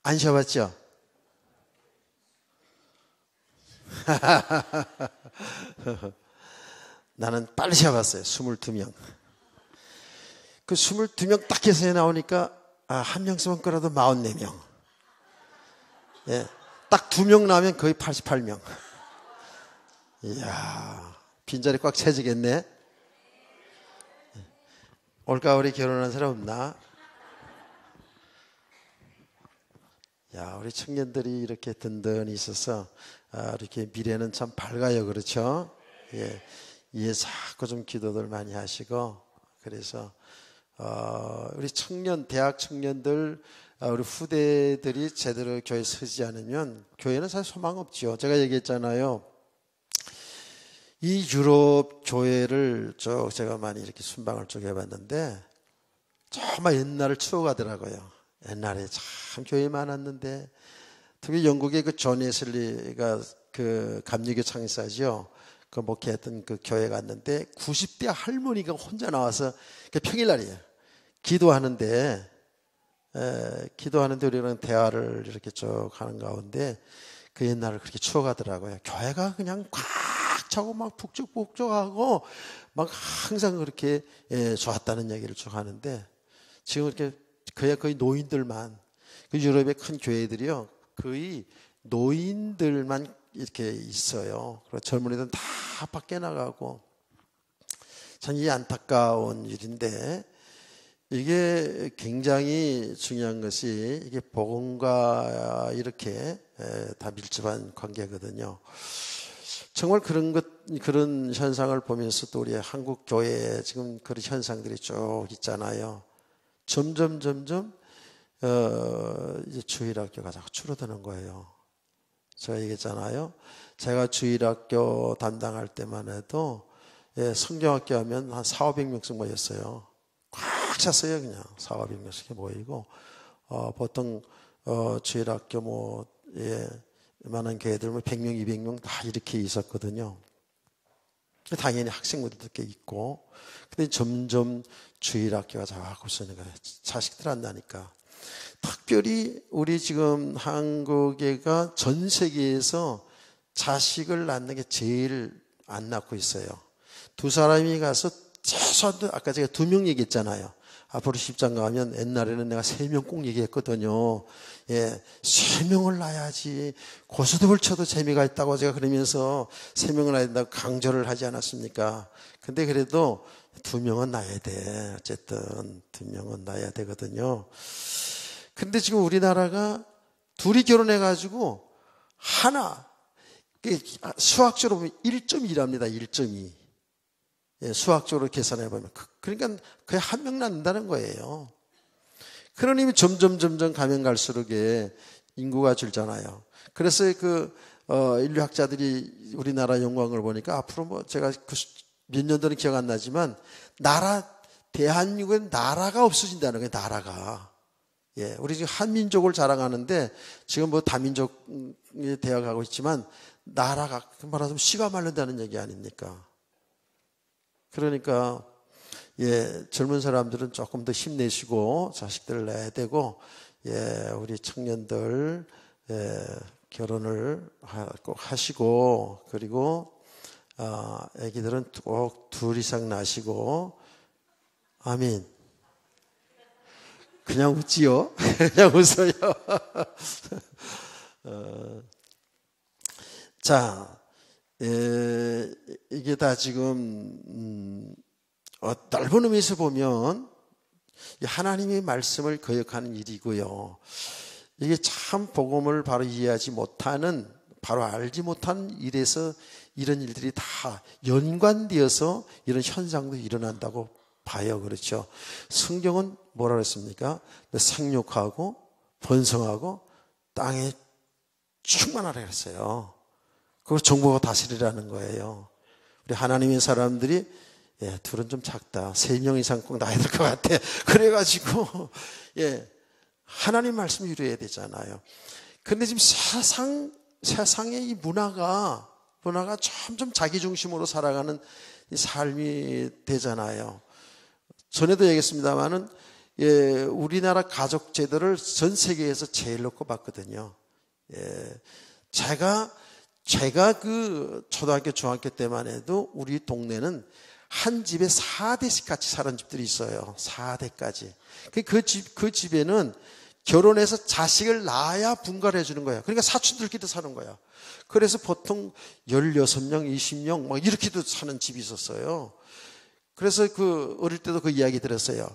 안 쉬어봤죠? 나는 빨리 쉬어봤어요. 22명. 그 22명 딱 해서 나오니까 한 명 쓰면 거라도 44명. 예, 딱 2명 나오면 거의 88명. 이야, 빈자리 꽉 채지겠네. 올가을에 결혼한 사람 없나? 야, 우리 청년들이 이렇게 든든히 있어서 이렇게 미래는 참 밝아요. 그렇죠? 예, 이에 자꾸 좀 기도들 많이 하시고, 그래서 우리 청년, 대학 청년들, 우리 후대들이 제대로 교회에 서지 않으면 교회는 사실 소망 없죠. 제가 얘기했잖아요. 이 유럽 교회를 제가 많이 이렇게 순방을 쭉 해봤는데 정말 옛날을 추억하더라고요. 옛날에 참 교회 많았는데, 특히 영국의 그 존 웨슬리가 그 감리교 창사죠. 그 목회했던 그 교회 갔는데 90대 할머니가 혼자 나와서 평일날이에요. 기도하는데 우리랑 대화를 이렇게 쭉 하는 가운데 그 옛날을 그렇게 추억하더라고요. 교회가 그냥 꽉 차고 막 북적북적하고 막 항상 그렇게 좋았다는 얘기를 쭉 하는데, 지금 이렇게 거의 노인들만, 그 유럽의 큰 교회들이요, 거의 노인들만 이렇게 있어요. 그리고 젊은이들은 다 밖에 나가고, 참 이 안타까운 일인데, 이게 굉장히 중요한 것이 이게 복음과 이렇게 다 밀접한 관계거든요. 정말 그런 현상을 보면서 또 우리 한국 교회에 지금 그런 현상들이 쭉 있잖아요. 점점 이제 주일학교가 자꾸 줄어드는 거예요. 제가 얘기했잖아요. 제가 주일학교 담당할 때만 해도 성경학교 하면 한 400~500명씩 모였어요. 꽉 찼어요. 그냥 400~500명씩 모이고, 보통 주일학교 많은 교회들 100명, 200명 다 이렇게 있었거든요. 당연히 학생들도 꽤 있고, 근데 점점 주일학교가 자꾸 쓰는 거예요. 자식들 안 나니까. 특별히 우리 지금 한국애가 전 세계에서 자식을 낳는 게 제일 안 낳고 있어요. 두 사람이 가서 최소한도 아까 제가 2명 얘기했잖아요. 앞으로 10장 가면 옛날에는 내가 3명 꼭 얘기했거든요. 3명을 낳아야지 고스톱을 쳐도 재미가 있다고 제가 그러면서 3명을 낳아야 된다고 강조를 하지 않았습니까? 근데 그래도 2명은 낳아야 돼. 어쨌든 2명은 낳아야 되거든요. 근데 지금 우리나라가 둘이 결혼해가지고 하나, 수학적으로 보면 1.2랍니다. 1.2. 수학적으로 계산해보면. 그러니까 거의 1명 낳는다는 거예요. 그러니 점점 가면 갈수록 인구가 줄잖아요. 그래서 인류학자들이 우리나라 연구한 걸 보니까 앞으로 제가 몇 년도는 기억 안 나지만 대한민국엔 나라가 없어진다는 거예요. 나라가. 우리 지금 한민족을 자랑하는데 지금 다민족에 되어가고 있지만 나라가 말하자면 씨가 마른다는 얘기 아닙니까? 그러니까 젊은 사람들은 조금 더 힘내시고 자식들을 낳아야 되고, 우리 청년들 결혼을 꼭 하시고, 그리고 아기들은 꼭 2 이상 낳으시고. 아멘. 그냥 웃지요? 그냥 웃어요. 자, 이게 다 지금 넓은 의미에서 보면 하나님의 말씀을 거역하는 일이고요. 이게 참 복음을 바로 이해하지 못하는, 바로 알지 못한 일에서 이런 일들이 다 연관되어서 이런 현상도 일어난다고 봐요. 그렇죠? 성경은 뭐라 그랬습니까? 생육하고 번성하고 땅에 충만하라 그랬어요. 그걸 정부가 다스리라는 거예요. 우리 하나님의 사람들이 둘은 좀 작다. 3명 이상 꼭 낳아야 될 것 같아. 그래가지고 하나님 말씀 이루어야 되잖아요. 그런데 지금 세상의 이 문화가 점점 자기 중심으로 살아가는 이 삶이 되잖아요. 전에도 얘기했습니다만은 예, 우리나라 가족 제도를 전 세계에서 제일로 꼽았거든요. 예, 제가 그 초등학교, 중학교 때만 해도 우리 동네는 한 집에 4대씩 같이 사는 집들이 있어요. 4대까지. 그 집에는 결혼해서 자식을 낳아야 분가를 해주는 거예요. 그러니까 사촌들끼리 사는 거야. 그래서 보통 16명, 20명 막 이렇게도 사는 집이 있었어요. 그래서 어릴 때도 그 이야기 들었어요.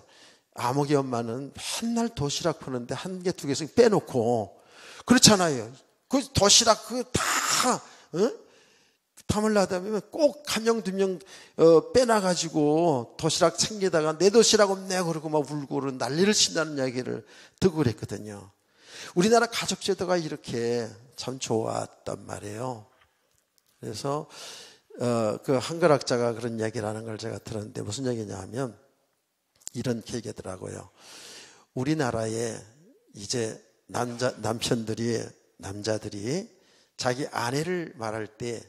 아목이 엄마는 맨날 도시락 푸는데 한 개, 두 개씩 빼놓고, 그렇잖아요. 그 도시락 탐을 나다 보면 꼭 한 명, 두 명 빼놔가지고 도시락 챙기다가 내 도시락 없네 그러고 막 울고 난리를 친다는 이야기를 듣고 그랬거든요. 우리나라 가족제도가 이렇게 참 좋았단 말이에요. 그래서 그 한글학자가 그런 이야기를 하는 걸 제가 들었는데 무슨 얘기냐 하면 이런 얘기더라고요. 우리나라에 이제 남자들이 자기 아내를 말할 때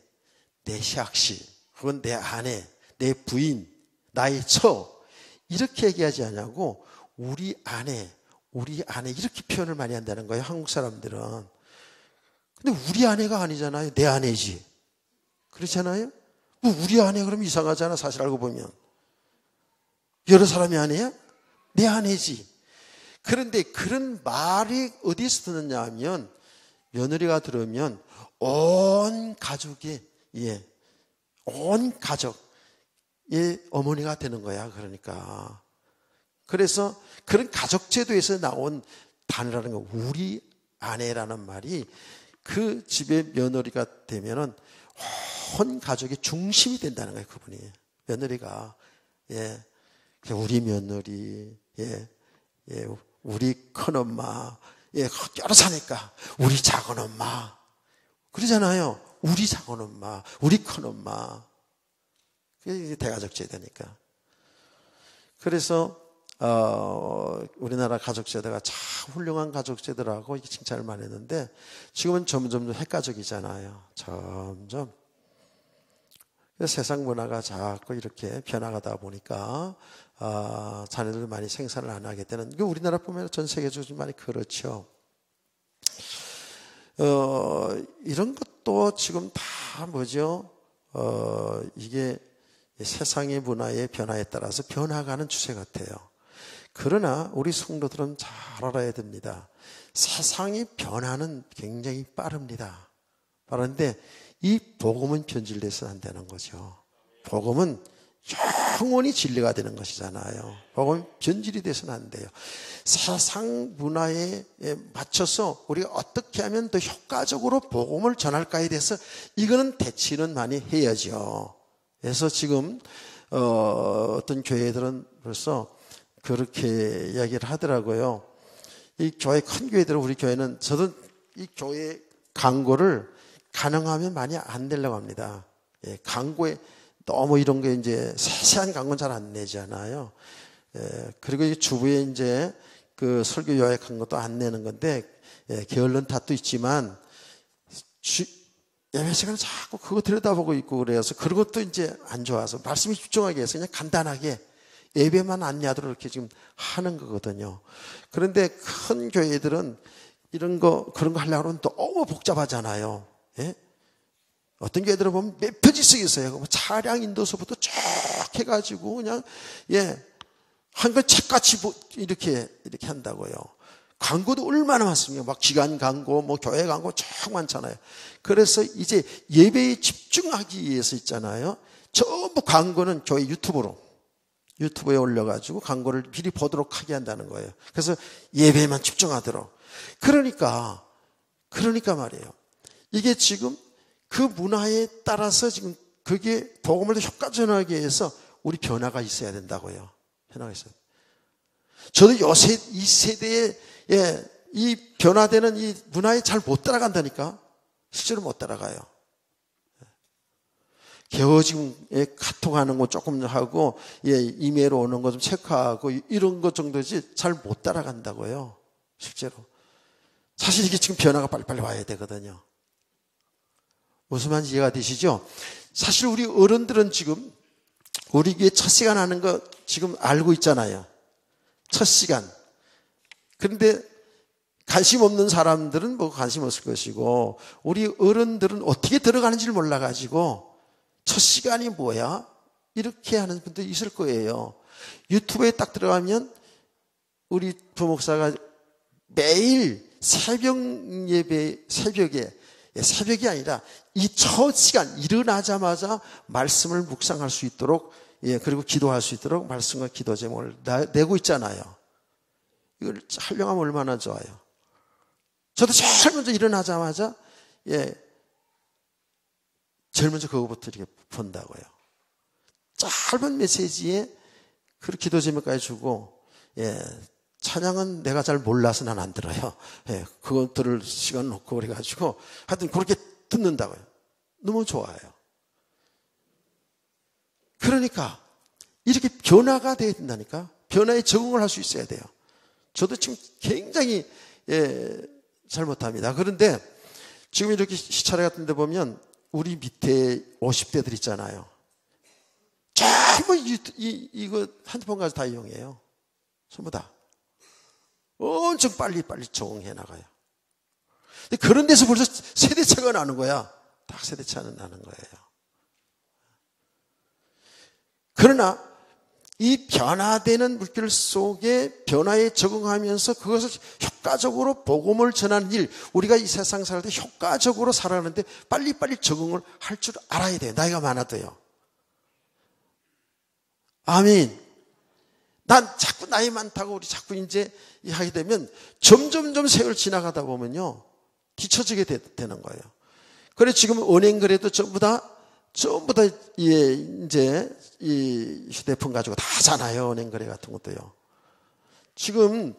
내 샥시 혹은 내 아내, 내 부인, 나의 처 이렇게 얘기하지 않냐고 우리 아내 이렇게 표현을 많이 한다는 거예요. 한국 사람들은. 근데 우리 아내가 아니잖아요. 내 아내지. 그렇잖아요. 뭐 우리 아내 그러면 이상하잖아. 사실 알고 보면. 여러 사람이 아내야? 내 아내지. 그런데 그런 말이 어디서 듣느냐 하면 며느리가 들으면 온 가족의 어머니가 되는 거야. 그러니까. 그래서 그런 가족제도에서 나온 단어라는 거, 우리 아내라는 말이 그 집의 며느리가 되면은 온 가족의 중심이 된다는 거예요. 그분이. 며느리가. 예. 우리 며느리, 우리 큰엄마, 여러 사니까 우리 작은엄마. 그러잖아요. 우리 작은엄마, 우리 큰엄마. 그게 대가족 제도니까. 그래서 우리나라 가족 제도가 참 훌륭한 가족 제도라고 칭찬을 많이 했는데 지금은 점점 핵가족이잖아요. 점점. 세상 문화가 자꾸 이렇게 변화가다 보니까 자녀들 많이 생산을 안 하게 되는, 우리나라뿐만 전 세계적으로 많이 그렇죠. 이런 것도 지금 다 뭐죠? 이게 세상의 문화의 변화에 따라서 변화가는 추세 같아요. 그러나 우리 성도들은 잘 알아야 됩니다. 세상의 변화는 굉장히 빠릅니다. 빠른데 이 복음은 변질돼서는 안 되는 거죠. 복음은 영원히 진리가 되는 것이잖아요. 복음은 변질이 돼서는 안 돼요. 세상 문화에 맞춰서 우리가 어떻게 하면 더 효과적으로 복음을 전할까에 대해서 이거는 대치는 많이 해야죠. 그래서 지금 어떤 교회들은 벌써 그렇게 이야기를 하더라고요. 이 교회, 큰 교회들은, 우리 교회는, 저도 이 교회 광고를 가능하면 많이 안 내려고 합니다. 광고에 너무 이런 게 이제 세세한 광고는 잘 안 내잖아요. 그리고 이 주부에 이제 그 설교 요약한 것도 안 내는 건데, 게을른 탓도 있지만, 예배 시간에 자꾸 그거 들여다보고 있고 그래서 그런 것도 이제 안 좋아서 말씀이 집중하게 해서 그냥 간단하게 예배만 안내하도록 이렇게 지금 하는 거거든요. 그런데 큰 교회들은 이런 거, 그런 거 하려고 하면 너무 복잡하잖아요. 예? 어떤 교회들은 보면 몇 페이지씩 있어요. 차량 인도서부터 쭉 해가지고 그냥, 한 권 책같이 이렇게 한다고요. 광고도 얼마나 많습니까? 막 기관 광고, 뭐 교회 광고 쭉 많잖아요. 그래서 이제 예배에 집중하기 위해서 있잖아요. 전부 광고는 교회 유튜브에 올려가지고 광고를 미리 보도록 하게 한다는 거예요. 그래서 예배에만 집중하도록. 그러니까 말이에요. 이게 지금 그 문화에 따라서 지금 그게 복음을 더 효과적하게 해서 우리 변화가 있어야 된다고요. 변화가 있어요. 저도 이 세대에 이 변화되는 이 문화에 잘 못 따라간다니까. 실제로 못 따라가요. 겨우 지금 카톡하는 거 조금 하고 이메일로 오는 거 좀 체크하고 이런 것 정도지 잘 못 따라간다고요. 실제로. 사실 이게 지금 변화가 빨리빨리 와야 되거든요. 무슨 말인지 이해가 되시죠? 사실 우리 어른들은 지금 우리 교회 첫 시간 하는 거 지금 알고 있잖아요. 첫 시간. 그런데 관심 없는 사람들은 뭐 관심 없을 것이고 우리 어른들은 어떻게 들어가는지를 몰라가지고 첫 시간이 뭐야? 이렇게 하는 분도 있을 거예요. 유튜브에 딱 들어가면 우리 부목사가 매일 새벽 예배, 새벽이 아니라 이 첫 시간 일어나자마자 말씀을 묵상할 수 있도록 그리고 기도할 수 있도록 말씀과 기도 제목을 내고 있잖아요. 이걸 활용하면 얼마나 좋아요. 저도 제일 먼저 일어나자마자 제일 먼저 그거부터 이렇게 본다고요. 짧은 메시지에 그 기도 제목까지 주고 찬양은 내가 잘 몰라서 난 안 들어요. 그거 들을 시간 놓고 그래가지고 하여튼 그렇게 듣는다고요. 너무 좋아요. 그러니까 이렇게 변화가 돼야 된다니까. 변화에 적응을 할 수 있어야 돼요. 저도 지금 굉장히 잘못합니다. 그런데 지금 이렇게 시차례 같은 데 보면 우리 밑에 50대들 있잖아요. 전부 이거 핸드폰 가지고 다 이용해요. 전부 다. 엄청 빨리 적응해 나가요. 근데 그런 데서 벌써 세대차가 나는 거야. 딱 세대차는 나는 거예요. 그러나 이 변화되는 물결 속에 변화에 적응하면서 그것을 효과적으로 복음을 전하는 일, 우리가 이 세상 살 때 효과적으로 살아가는데 빨리빨리 적응을 할 줄 알아야 돼요. 나이가 많아도요. 아멘. 난 자꾸 나이 많다고 우리 자꾸 이제 하게 되면 점점점 세월 지나가다 보면요. 뒤처지게 되는 거예요. 그래 지금 은행 거래도 전부 다 이제 이 휴대폰 가지고 다 하잖아요. 은행 거래 같은 것도요. 지금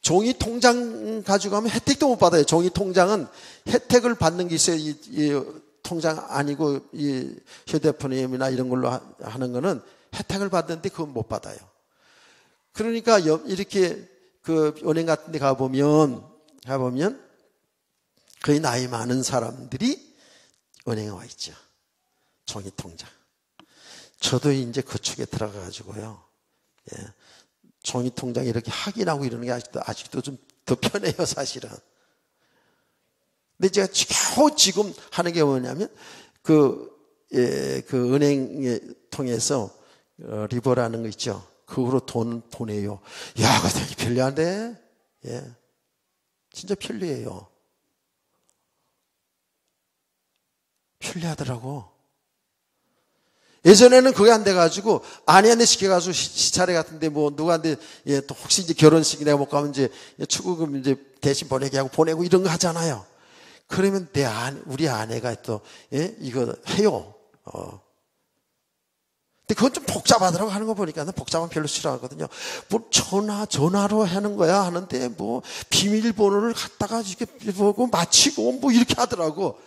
종이 통장 가지고 가면 혜택도 못 받아요. 종이 통장은 혜택을 받는 게 있어요. 이 통장 아니고 이 휴대폰이나 이런 걸로 하는 거는 혜택을 받는데 그건 못 받아요. 그러니까 이렇게 그 은행 같은 데 가보면 거의 나이 많은 사람들이 은행에 와 있죠. 종이 통장. 저도 이제 그 축에 들어가가지고요. 종이 통장 이렇게 확인하고 이러는 게 아직도 좀 더 편해요, 사실은. 근데 제가 지금 하는 게 뭐냐면, 그 은행에 통해서, 리버라는 거 있죠. 그거로 돈 보내요. 야, 그거 되게 편리한데? 진짜 편리해요. 편리하더라고. 예전에는 그게 안 돼가지고, 아내한테 시켜가지고 시차례 같은데 뭐 누구한테, 또 혹시 이제 결혼식 내가 못 가면 이제 축의금 이제 대신 보내게 하고 보내고 이런 거 하잖아요. 그러면 우리 아내가 또, 이거 해요. 근데 그건 좀 복잡하더라고 하는 거 보니까 난 복잡한 별로 싫어하거든요. 뭐 전화로 하는 거야 하는데 뭐 비밀번호를 갖다가 이렇게 보고 마치고 뭐 이렇게 하더라고.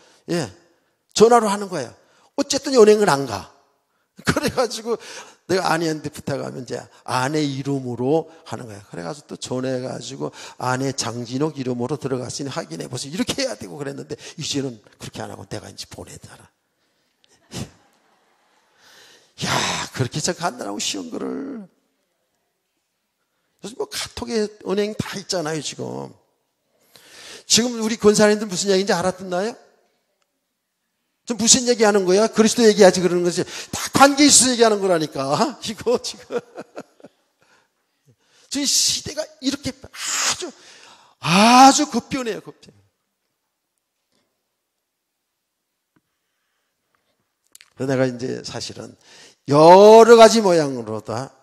전화로 하는 거예요. 어쨌든 연행은 안 가. 그래가지고 내가 아내한테 부탁하면 이제 아내 이름으로 하는 거야. 그래가지고 또 전화해가지고 아내 장진옥 이름으로 들어갔으니 확인해 보세요. 이렇게 해야 되고 그랬는데 이제는 그렇게 안 하고 내가 이제 보내잖아. 야, 그렇게 해서 간단하고 쉬운 거를. 요즘 뭐 카톡에 은행 다 있잖아요, 지금. 지금 우리 권사님들 무슨 얘기인지 알아듣나요? 좀 무슨 얘기하는 거야? 그리스도 얘기하지 그러는 거지. 다 관계 있어서 얘기하는 거라니까. 이거 지금. 저희 시대가 이렇게 아주 급변해요, 급변. 그래서 내가 이제 사실은 여러 가지 모양으로 다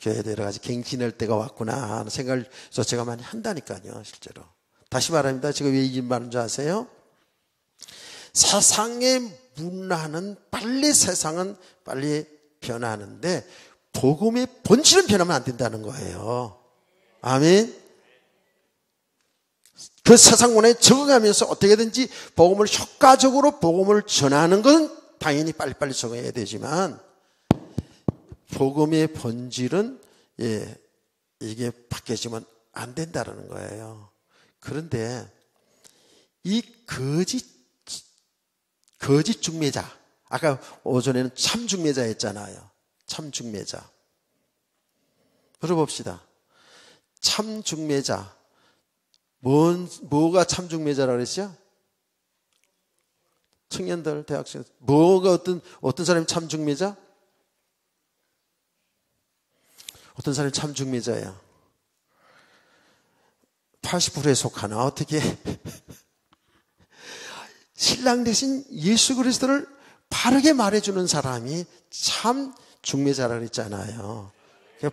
교회에 여러 가지 갱신할 때가 왔구나 하는 생각을 제가 많이 한다니까요, 실제로. 다시 말합니다. 제가 왜 이 말인 줄 아세요? 세상의 문화는 세상은 빨리 변하는데 복음의 본질은 변하면 안 된다는 거예요. 아멘. 그 세상 문화에 적응하면서 어떻게든지 복음을 전하는 건 당연히 빨리빨리 적응해야 되지만 복음의 본질은 이게 바뀌어지면 안 된다는 거예요. 그런데 이 거짓 중매자, 아까 오전에는 참 중매자 했잖아요. 참 중매자. 들어봅시다. 참 중매자. 뭐가 참 중매자라고 그랬죠? 청년들, 대학생, 뭐가 어떤 사람이 참 중매자? 어떤 사람이 참 중매자야? 80%에 속하나? 어떻게? 신랑 대신 예수 그리스도를 바르게 말해주는 사람이 참 중매자라고 그랬잖아요.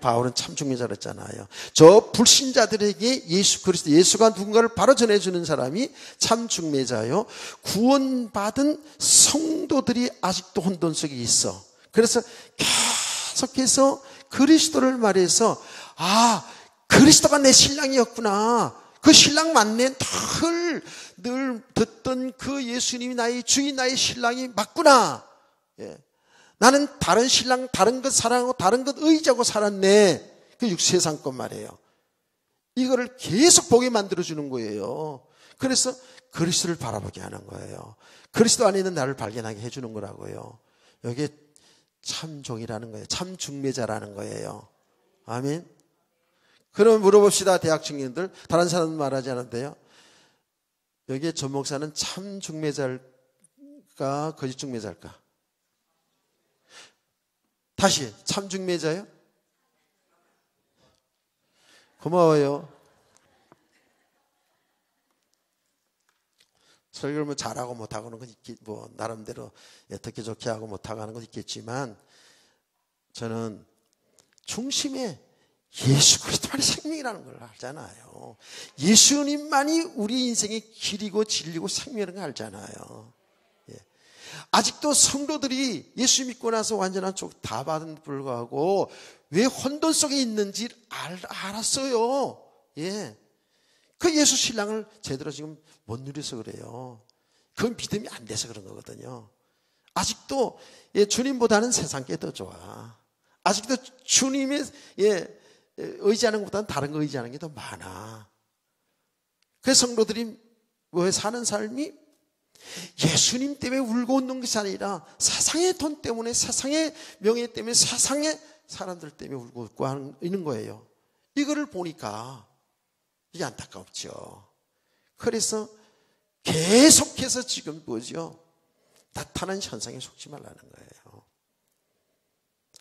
바울은 참 중매자라고 했잖아요. 저 불신자들에게 예수 그리스도, 예수가 누군가를 바로 전해주는 사람이 참 중매자요. 구원받은 성도들이 아직도 혼돈 속에 있어. 그래서 계속해서 그리스도를 말해서, 아, 그리스도가 내 신랑이었구나. 그 신랑 맞네. 늘 듣던 그 예수님이 나의 주인, 나의 신랑이 맞구나. 예. 나는 다른 신랑, 다른 것 사랑하고 다른 것 의지하고 살았네. 그 세상 것 말이에요. 이거를 계속 보게 만들어주는 거예요. 그래서 그리스도를 바라보게 하는 거예요. 그리스도 안에 있는 나를 발견하게 해주는 거라고요. 여기에 참종이라는 거예요. 참 중매자라는 거예요. 아멘. 그럼 물어봅시다. 대학 청년들. 다른 사람은 말하지 않는데요. 여기에 전 목사는 참 중매자일까 거짓 중매자일까? 다시 참 중매자요? 고마워요. 설교를 뭐 잘하고 못하고는 건 뭐 나름대로 어떻게 좋게 하고 못하고 하는 건 있겠지만 저는 중심에 예수 그리스도만이 생명이라는 걸 알잖아요. 예수님만이 우리 인생의 길이고 진리고 생명이라는 걸 알잖아요. 예. 아직도 성도들이 예수 믿고 나서 완전한 쪽 다 받은 불구하고 왜 혼돈 속에 있는지 알았어요. 예. 그 예수 신랑을 제대로 지금 못 누려서 그래요. 그건 믿음이 안 돼서 그런 거거든요. 아직도 주님보다는 세상 게 더 좋아. 아직도 주님의 의지하는 것보다는 다른 거 의지하는 게 더 많아. 그래서 성도들이 왜 사는 삶이 예수님 때문에 울고 웃는 것이 아니라 세상의 돈 때문에, 세상의 명예 때문에, 세상의 사람들 때문에 울고 웃고 있는 거예요. 이거를 보니까 이게 안타깝죠. 그래서 계속해서 지금 뭐죠? 나타난 현상에 속지 말라는 거예요.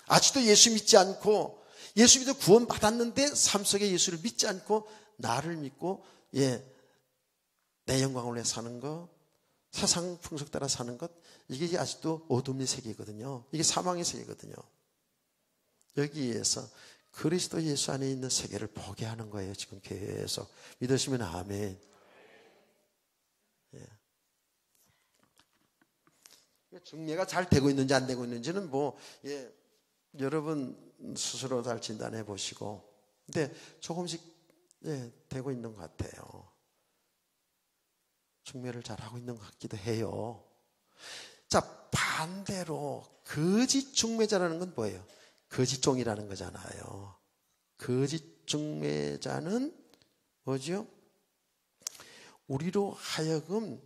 아직도 예수 믿지 않고 예수 믿어 구원 받았는데 삶 속에 예수를 믿지 않고 나를 믿고 내 영광을 위해 사는 것, 세상 풍속 따라 사는 것, 이게 아직도 어둠의 세계거든요. 이게 사망의 세계거든요. 여기에서 그리스도 예수 안에 있는 세계를 보게 하는 거예요. 지금 계속 믿으시면 아멘. 중매가 잘 되고 있는지 안 되고 있는지는 여러분 스스로 잘 진단해 보시고, 근데 조금씩 되고 있는 것 같아요. 중매를 잘 하고 있는 것 같기도 해요. 자, 반대로 거짓 중매자라는 건 뭐예요? 거짓종이라는 거잖아요. 거짓 중매자는 뭐죠? 우리로 하여금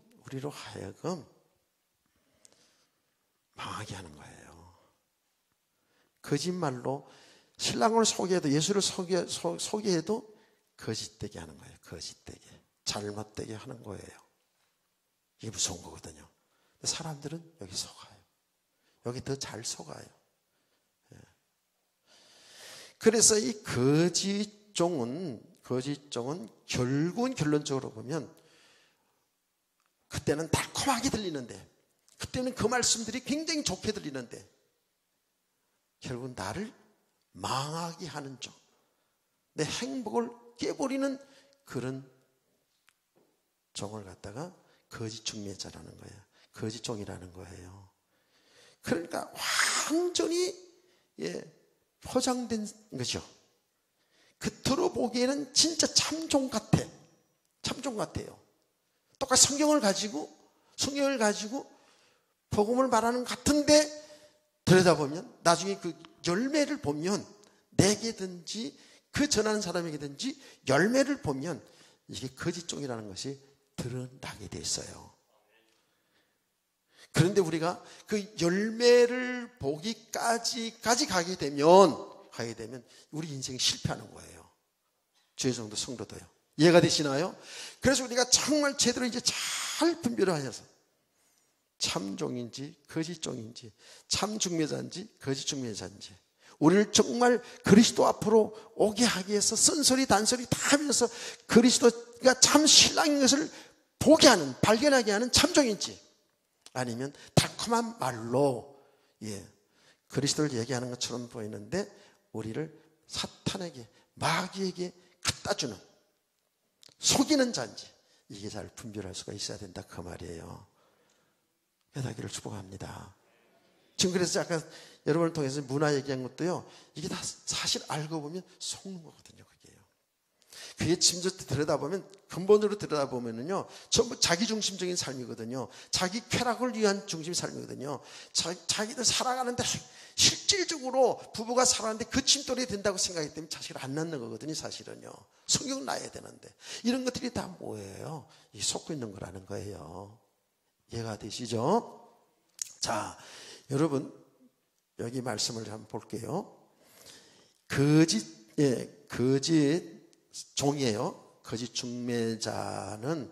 망하게 하는 거예요. 거짓말로 신랑을 소개해도, 예수를 소개해도 거짓되게 하는 거예요. 거짓되게, 잘못되게 하는 거예요. 이게 무서운 거거든요. 사람들은 여기 속아요. 여기 더 잘 속아요. 그래서 이 거짓종은 결국은 결론적으로 보면 그때는 달콤하게 들리는데, 그때는 그 말씀들이 굉장히 좋게 들리는데 결국은 나를 망하게 하는 종, 내 행복을 깨버리는 그런 종을 갖다가 거짓 중매자라는 거예요. 거짓종이라는 거예요. 그러니까 완전히 포장된 거죠. 겉으로 보기에는 진짜 참종 같아. 참종 같아요. 똑같이 성경을 가지고 복음을 말하는 것 같은데 들여다보면 나중에 그 열매를 보면, 내게든지 그 전하는 사람에게든지 열매를 보면 이게 거짓종이라는 것이 드러나게 돼 있어요. 그런데 우리가 그 열매를 보기까지 가게 되면 우리 인생이 실패하는 거예요. 주의 종도 성도도요. 이해가 되시나요? 그래서 우리가 정말 제대로 이제 잘 분별을 하셔서 참 종인지 거짓 종인지, 참 중매자인지 거짓 중매자인지, 우리를 정말 그리스도 앞으로 오게 하기 위해서 쓴소리 단소리 다 하면서 그리스도가 참 신랑인 것을 보게 하는, 발견하게 하는 참종인지, 아니면 달콤한 말로 그리스도를 얘기하는 것처럼 보이는데 우리를 사탄에게, 마귀에게 갖다 주는, 속이는 자인지, 이게 잘 분별할 수가 있어야 된다 그 말이에요. 깨닫기를 축복합니다. 지금 그래서 아까 여러분을 통해서 문화 얘기한 것도요, 이게 다 사실 알고 보면 속는 거거든요. 그게 진짜 들여다보면, 근본으로 들여다보면은요, 전부 자기중심적인 삶이거든요. 자기 쾌락을 위한 중심 삶이거든요. 자기들 살아가는데 실질적으로 부부가 살아가는데 그 침돌이 된다고 생각하기 때문에 자식을 안 낳는 거거든요. 사실은요. 성경 낳아야 되는데 이런 것들이 다 뭐예요? 이 속고 있는 거라는 거예요. 이해가 되시죠? 자, 여러분 여기 말씀을 한번 볼게요. 거짓 종이에요. 거짓 중매자는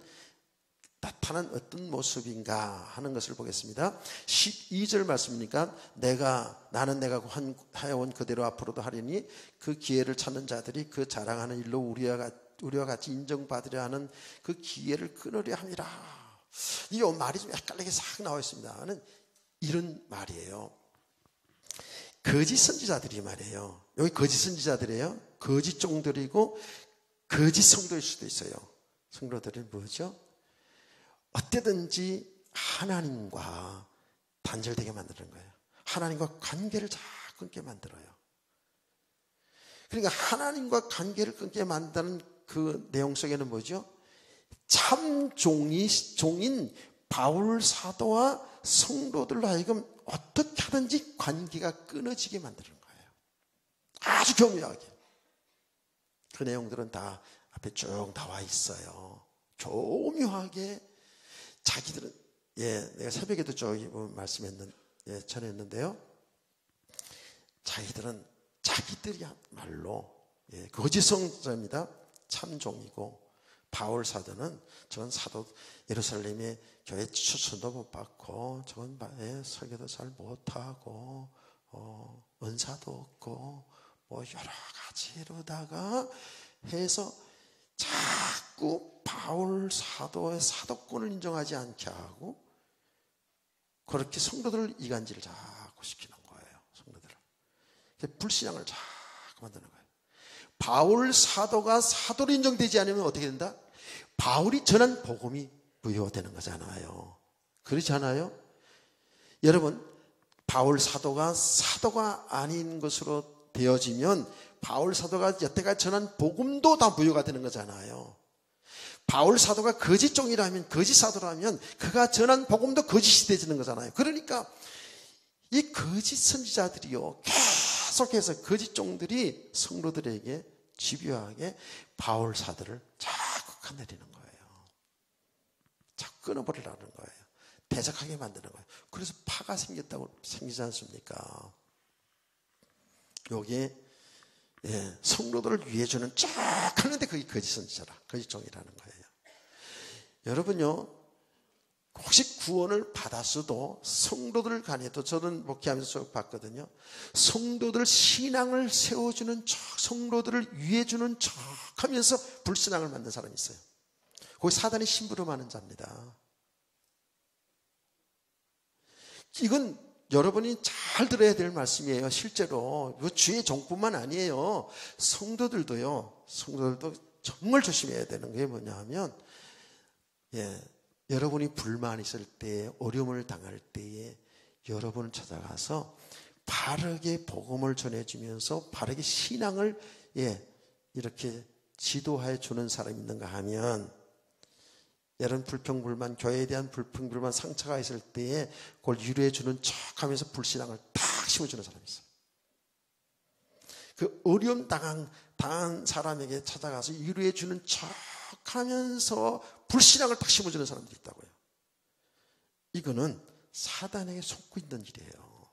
나타난 어떤 모습인가 하는 것을 보겠습니다. 12절 말씀이니까 나는 내가 하여온 그대로 앞으로도 하리니 그 기회를 찾는 자들이 그 자랑하는 일로 우리와 같이 인정받으려 하는 그 기회를 끊으려 함이라. 이 말이 좀 헷갈리게 싹 나와 있습니다. 하는 이런 말이에요. 거짓 선지자들이 말이에요. 여기 거짓 선지자들이에요. 거짓 종들이고 거짓 성도일 수도 있어요. 성도들은 뭐죠? 어때든지 하나님과 단절되게 만드는 거예요. 하나님과 관계를 자꾸 끊게 만들어요. 그러니까 하나님과 관계를 끊게 만드는 그 내용 속에는 뭐죠? 참 종인 바울 사도와 성도들로 하여금 어떻게 하든지 관계가 끊어지게 만드는 거예요. 아주 교묘하게. 그 내용들은 다 앞에 쭉 나와 있어요. 교묘하게 자기들은, 내가 새벽에도 좀 전했는데요. 자기들은 자기들이야말로 거짓 성자입니다. 참종이고, 바울 사도는 저건 사도 예루살렘의 교회 추천도 못 받고, 저건 설교도 잘 못하고, 은사도 없고, 뭐 여러 가지로다가 해서 자꾸 바울 사도의 사도권을 인정하지 않게 하고, 그렇게 성도들을 이간질을 자꾸 시키는 거예요. 성도들을 불신앙을 자꾸 만드는 거예요. 바울 사도가 사도로 인정되지 않으면 어떻게 된다? 바울이 전한 복음이 부여되는 거잖아요. 그렇지 않아요? 여러분, 바울 사도가 아닌 것으로 되어지면 바울 사도가 여태까지 전한 복음도 다 부여가 되는 거잖아요. 바울 사도가 거짓 종이라면, 거짓 사도라면 그가 전한 복음도 거짓이 되지는 거잖아요. 그러니까 이 거짓 선지자들이요, 계속해서 거짓 종들이 성도들에게 집요하게 바울 사도를 자꾸 건드리는 거예요. 자꾸 끊어버리려는 거예요. 대적하게 만드는 거예요. 그래서 파가 생기지 않습니까? 여기에 성도들을 위해 주는 쫙 하는데 그게 거짓 선지자라, 거짓 종이라는 거예요. 여러분요, 혹시 구원을 받았어도 성도들 간에도, 저는 목회하면서 쭉 봤거든요. 성도들 신앙을 세워주는 척, 성도들을 위해 주는 척 하면서 불신앙을 만든 사람이 있어요. 거기 사단이 심부름하는 자입니다. 이건 여러분이 잘 들어야 될 말씀이에요. 실제로 주의 종뿐만 아니에요. 성도들도 정말 조심해야 되는 게 뭐냐 하면, 여러분이 불만이 있을 때, 어려움을 당할 때에 여러분을 찾아가서 바르게 복음을 전해주면서 바르게 신앙을 이렇게 지도해 주는 사람이 있는가 하면, 여러분 불평불만, 교회에 대한 불평불만, 상처가 있을 때에 그걸 위로해 주는 척 하면서 불신앙을 탁 심어주는 사람이 있어요. 그 어려움 당한 사람에게 찾아가서 위로해 주는 척 하면서 불신앙을 딱 심어주는 사람들이 있다고요. 이거는 사단에게 속고 있는 일이에요.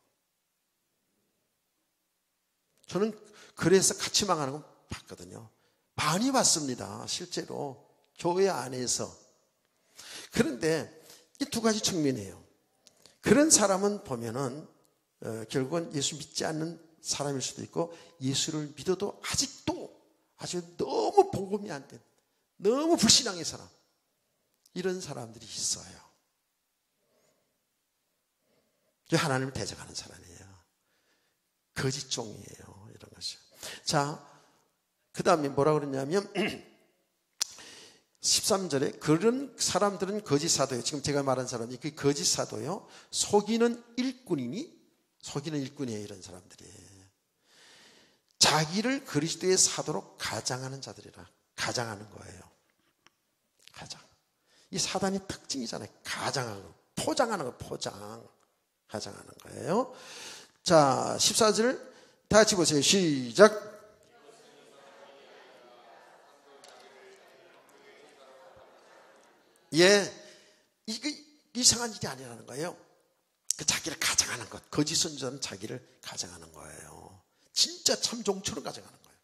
저는 그래서 같이 망하는 건 봤거든요. 많이 봤습니다. 실제로 교회 안에서. 그런데 이 두 가지 측면이에요. 그런 사람은 보면은 결국은 예수 믿지 않는 사람일 수도 있고, 예수를 믿어도 아직도 아주 너무 복음이 안 된, 너무 불신앙의 사람, 이런 사람들이 있어요. 하나님을 대적하는 사람이에요. 거짓종이에요. 이런 것이. 자, 그 다음에 뭐라고 그러냐면 13절에 그런 사람들은 거짓 사도예요. 지금 제가 말한 사람이 그 거짓 사도요, 속이는 일꾼이에요. 이런 사람들이 자기를 그리스도의 사도로 가장하는 자들이라. 가장하는 거예요. 가장. 이 사단의 특징이잖아요. 가장하는 거, 포장하는 거, 가장하는 거예요. 자, 14절 다 같이 보세요. 시작. 이게 이상한 일이 아니라는 거예요. 자기를 가장하는 것. 거짓 선지자는 자기를 가장하는 거예요. 진짜 참종처럼 가장하는 거예요.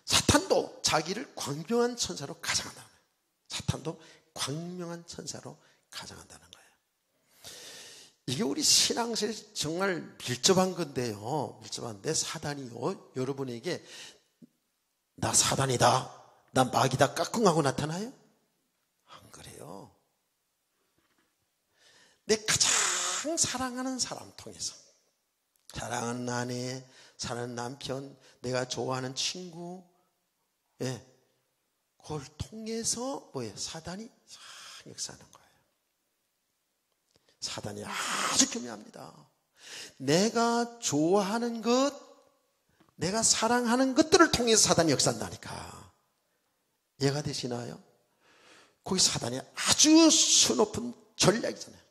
사탄도 자기를 광명한 천사로 가장한다는 거예요. 사탄도 광명한 천사로 가장한다는 거예요. 이게 우리 신앙생활에 정말 밀접한 건데요. 밀접한데 사단이요, 여러분에게 나 사단이다, 나 마귀다 까꿍하고 나타나요? 안 그래요. 내 가장 사랑하는 사람 통해서, 사랑하는 아내, 사랑하는 남편, 내가 좋아하는 친구, 그걸 통해서 뭐예요? 사단이 역사하는 거예요. 사단이 아주 교묘합니다. 내가 좋아하는 것, 내가 사랑하는 것들을 통해서 사단이 역사한다니까. 이해가 되시나요? 거기 사단이 아주 수높은 전략이잖아요.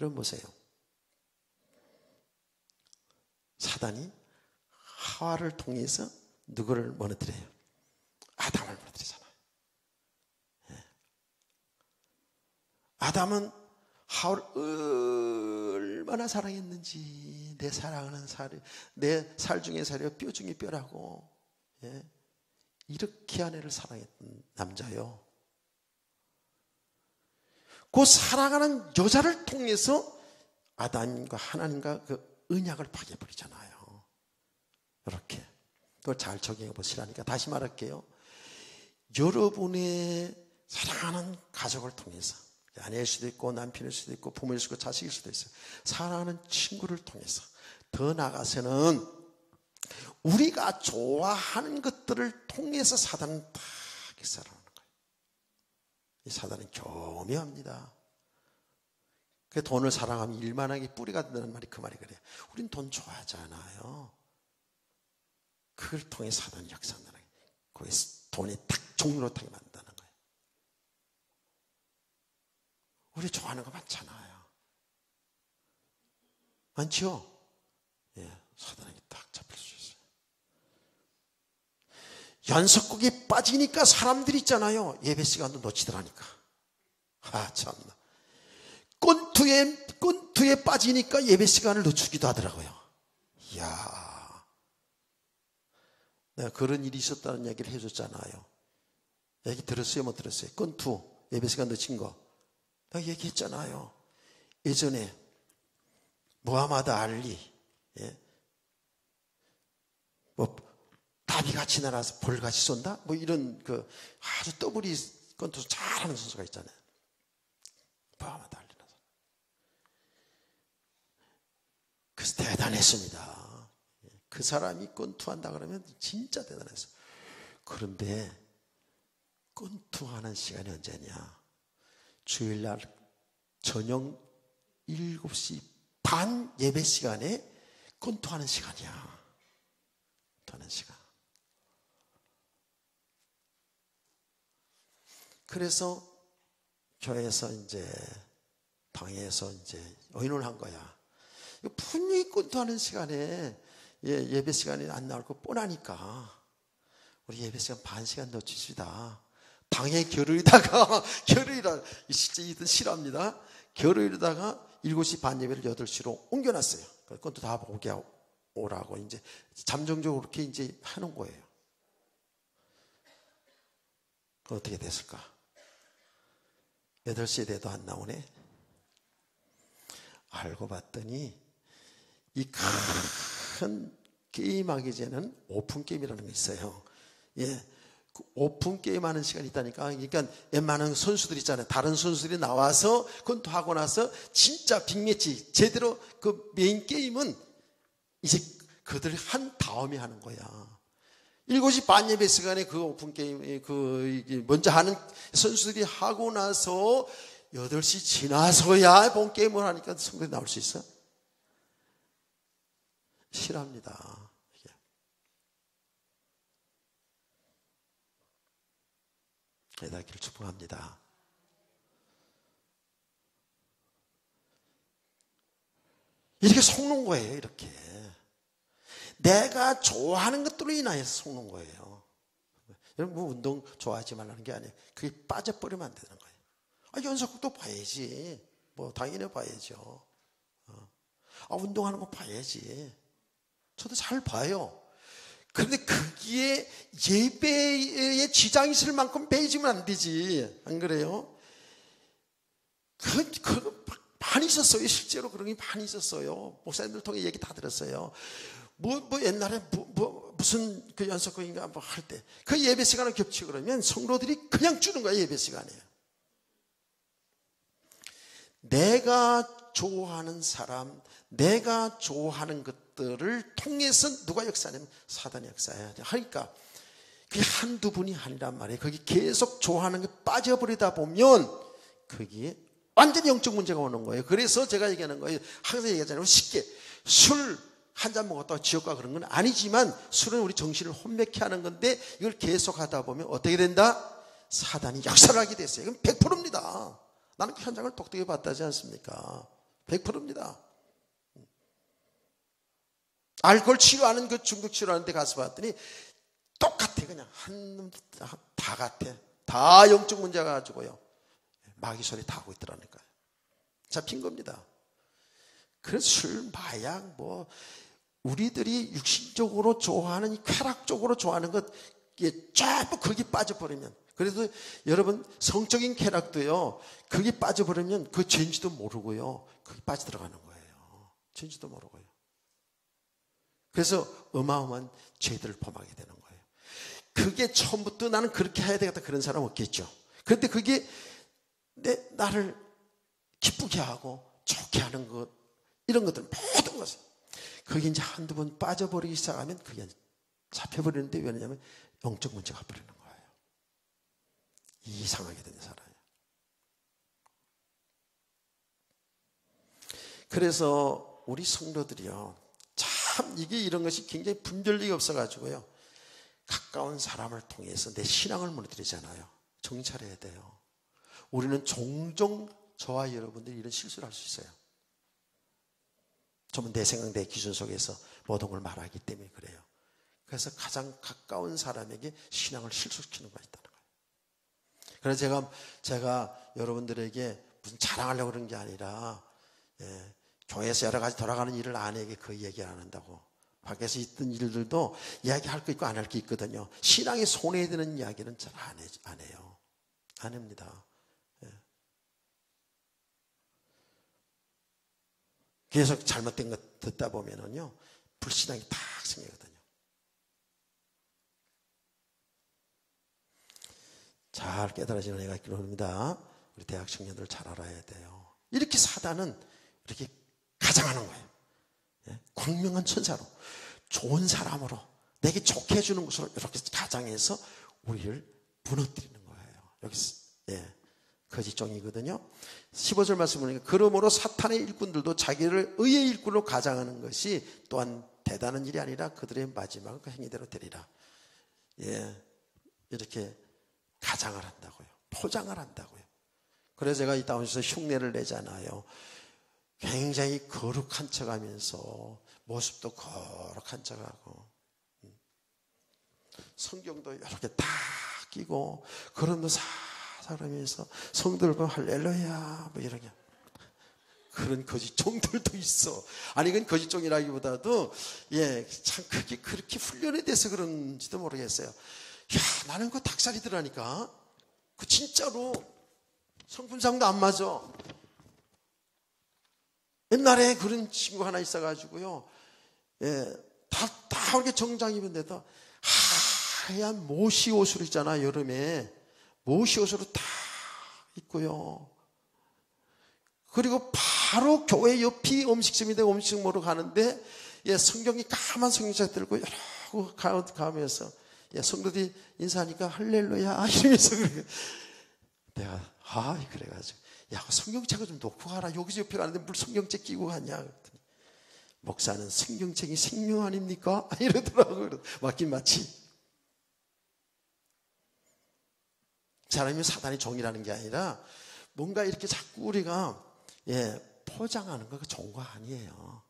여러분 보세요. 사단이 하와를 통해서 누구를 무너뜨려요? 아담을 무너뜨리잖아요. 아담은 하와를 얼마나 사랑했는지, 내 사랑하는 살이, 내 살 중에 살이요, 뼈 중에 뼈라고, 이렇게 아내를 사랑했던 남자요. 그 사랑하는 여자를 통해서 아담과 하나님과 그 언약을 파괴해버리잖아요. 이렇게. 그걸 잘 적용해 보시라니까. 다시 말할게요. 여러분의 사랑하는 가족을 통해서, 아내일 수도 있고 남편일 수도 있고 부모일 수도 있고 자식일 수도 있어요. 사랑하는 친구를 통해서, 더 나아가서는 우리가 좋아하는 것들을 통해서 사단은 다 역사를 하는 거예요. 이 사단은 교묘합니다. 그 돈을 사랑하면 일만하게 뿌리가 된다는 말이 그 말이 그래요. 우린 돈 좋아하잖아요. 그걸 통해 사단이 역사한다는 거예요. 거기서 돈이 딱 종로타게 만든다는 거예요. 우리 좋아하는 거 많잖아요. 많죠? 사단에게 딱 잡힐 수 있어요. 연속곡에 빠지니까 사람들이 있잖아요. 예배 시간도 놓치더라니까. 참나. 꼰투에 빠지니까 예배 시간을 놓치기도 하더라고요. 이야. 내가 그런 일이 있었다는 얘기를 해줬잖아요. 얘기 들었어요? 못 들었어요? 꼰투, 예배 시간 놓친 거. 내가 얘기했잖아요. 예전에 무하마드 알리, 나비같이 날아서 벌같이 쏜다? 이런 아주 떠부리 꼰투 잘하는 선수가 있잖아요. 무하마드 알리. 그래서 대단했습니다. 그 사람이 꼰투한다 그러면 진짜 대단했어요. 그런데 꼰투하는 시간이 언제냐? 주일날 저녁 7시 반 예배 시간에 꼰투하는 시간이야. 꼰투하는 시간. 그래서 교회에서 방에서 의논을 한 거야. 분명히 꼰투하는 시간에 예배 시간이 안 나올 거 뻔하니까 우리 예배 시간 반 시간 놓치시다. 당에 겨루다가 진짜 이들 싫어합니다. 겨루다가 7시 반 예배를 8시로 옮겨놨어요. 꼰투 다 보게 오라고 잠정적으로 그렇게 하는 거예요. 어떻게 됐을까? 8시에 돼도 안 나오네. 알고 봤더니 이 큰 게임하기 전에는 오픈 게임이라는 게 있어요. 예, 그 오픈 게임 하는 시간이 있다니까. 그러니까 웬만한 선수들 있잖아요. 다른 선수들이 나와서 그건 하고 나서 진짜 빅매치 제대로 그 메인 게임은 이제 그들 한 다음에 하는 거야. 7시 반 예배 시간에 그 오픈 게임 먼저 하는 선수들이 하고 나서 8시 지나서야 본 게임을 하니까 성경이 나올 수 있어? 싫어합니다. 해달기를 축복합니다. 이렇게 속는 거예요. 이렇게 내가 좋아하는 것들로 인하여서 속는 거예요. 여러분 뭐 운동 좋아하지 말라는 게 아니에요. 그게 빠져버리면 안 되는 거예요. 연속극도 봐야지. 뭐 당연히 봐야죠. 운동하는 거 봐야지. 저도 잘 봐요. 그런데 거기에 예배에 지장이 있을 만큼 배지면 안 되지. 안 그래요? 많이 있었어요. 실제로 그런 게 많이 있었어요. 목사님들 통해 얘기 다 들었어요. 옛날에 무슨 그 연속극인가 뭐 할 때 그 예배 시간을 겹치고 그러면 성도들이 그냥 주는 거야. 예배 시간에. 내가 좋아하는 사람, 내가 좋아하는 것들을 통해서 누가 역사하냐면 사단이 역사해야 돼. 하니까 그게 한두 분이 아니란 말이에요. 거기 계속 좋아하는 게 빠져버리다 보면 거기에 완전히 영적 문제가 오는 거예요. 그래서 제가 얘기하는 거예요. 항상 얘기하잖아요. 쉽게 술 한 잔 먹었다고 지옥 가 그런 건 아니지만 술은 우리 정신을 혼미케 하는 건데 이걸 계속 하다 보면 어떻게 된다? 사단이 역사를 하게 됐어요. 이건 100%입니다. 나는 그 현장을 똑똑히 봤다지 않습니까? 100%입니다. 알코올 치료하는 그 중독 치료하는 데 가서 봤더니 똑같아. 그냥 다 같아. 다 영적 문제가 가지고요. 마귀 소리 다 하고 있더라니까요. 잡힌 겁니다. 그래서 술, 마약, 우리들이 육신적으로 좋아하는, 쾌락적으로 좋아하는 것, 이게 전부 거기 빠져버리면. 그래서 여러분, 성적인 쾌락도요, 거기 빠져버리면 그 죄인지도 모르고요, 거기 빠져들어가는 거예요. 죄인지도 모르고요. 그래서 어마어마한 죄들을 범하게 되는 거예요. 그게 처음부터 나는 그렇게 해야 되겠다 그런 사람 없겠죠. 그런데 그게 나를 기쁘게 하고 좋게 하는 것, 이런 것들 모든 것을 거기 이제 한두 번 빠져버리기 시작하면 그게 잡혀버리는데 왜냐면 영적 문제가 버리는 거예요. 이상하게 되는 사람이에요. 그래서 우리 성도들이요, 참 이게 이런 것이 굉장히 분별력이 없어가지고요, 가까운 사람을 통해서 내 신앙을 무너뜨리잖아요. 정찰해야 돼요. 우리는 종종 저와 여러분들이 이런 실수를 할 수 있어요. 전부 내 생각, 내 기준 속에서 모든 걸 말하기 때문에 그래요. 그래서 가장 가까운 사람에게 신앙을 실수시키는 것이 있다는 거예요. 그래서 제가 여러분들에게 무슨 자랑하려고 그런 게 아니라, 교회에서 여러 가지 돌아가는 일을 아내에게 그 얘기 안 한다고. 밖에서 있던 일들도 이야기할 거 있고 안 할 게 있거든요. 신앙에 손해되는 이야기는 잘 안 해요. 안 합니다. 계속 잘못된 것 듣다 보면은요, 불신앙이 탁 생기거든요. 잘 깨달아지는 애가 있기로 합니다. 우리 대학 청년들 잘 알아야 돼요. 이렇게 사단은 이렇게 가장하는 거예요. 광명한 천사로, 좋은 사람으로, 내게 좋게 해주는 것으로 이렇게 가장해서 우리를 무너뜨리는 거예요. 여기서, 거짓종이거든요. 15절 말씀 보니까 그러므로 사탄의 일꾼들도 자기를 의의 일꾼으로 가장하는 것이 또한 대단한 일이 아니라 그들의 마지막을 그 행위대로 되리라. 이렇게 가장을 한다고요. 포장을 한다고요. 그래서 제가 이 다운에서 흉내를 내잖아요. 굉장히 거룩한 척하면서 모습도 거룩한 척하고 성경도 이렇게 다 끼고 그러면서 사람에서 성도들 보면 할렐루야 뭐 이렇게 그런 거짓종들도 있어. 아니 그건 거짓종이라기보다도 참 그게 그렇게 훈련이 돼서 그런지도 모르겠어요. 나는 그 닭살이더라니까. 그 진짜로 성품상도 안 맞아. 옛날에 그런 친구 하나 있어가지고요. 예, 다 이렇게 정장 입은데도 하얀 모시 옷으로 있잖아, 여름에. 모시 옷으로 다 입고요. 그리고 바로 교회 옆이 음식점인데 음식 먹으러 가는데, 예, 성경이 까만 성경책 들고 여러 가면서, 예, 성도들이 인사하니까 할렐루야 이러면서 내가 그래가지고 야, 성경책을 좀 놓고 가라. 여기서 옆에 가는데 뭘 성경책 끼고 가냐 그랬더니 목사는 성경책이 생명 아닙니까? 이러더라고요. 맞긴 맞지. 사람이 사단의 종이라는 게 아니라 뭔가 이렇게 자꾸 우리가, 예, 포장하는 거 좋은 거 아니에요.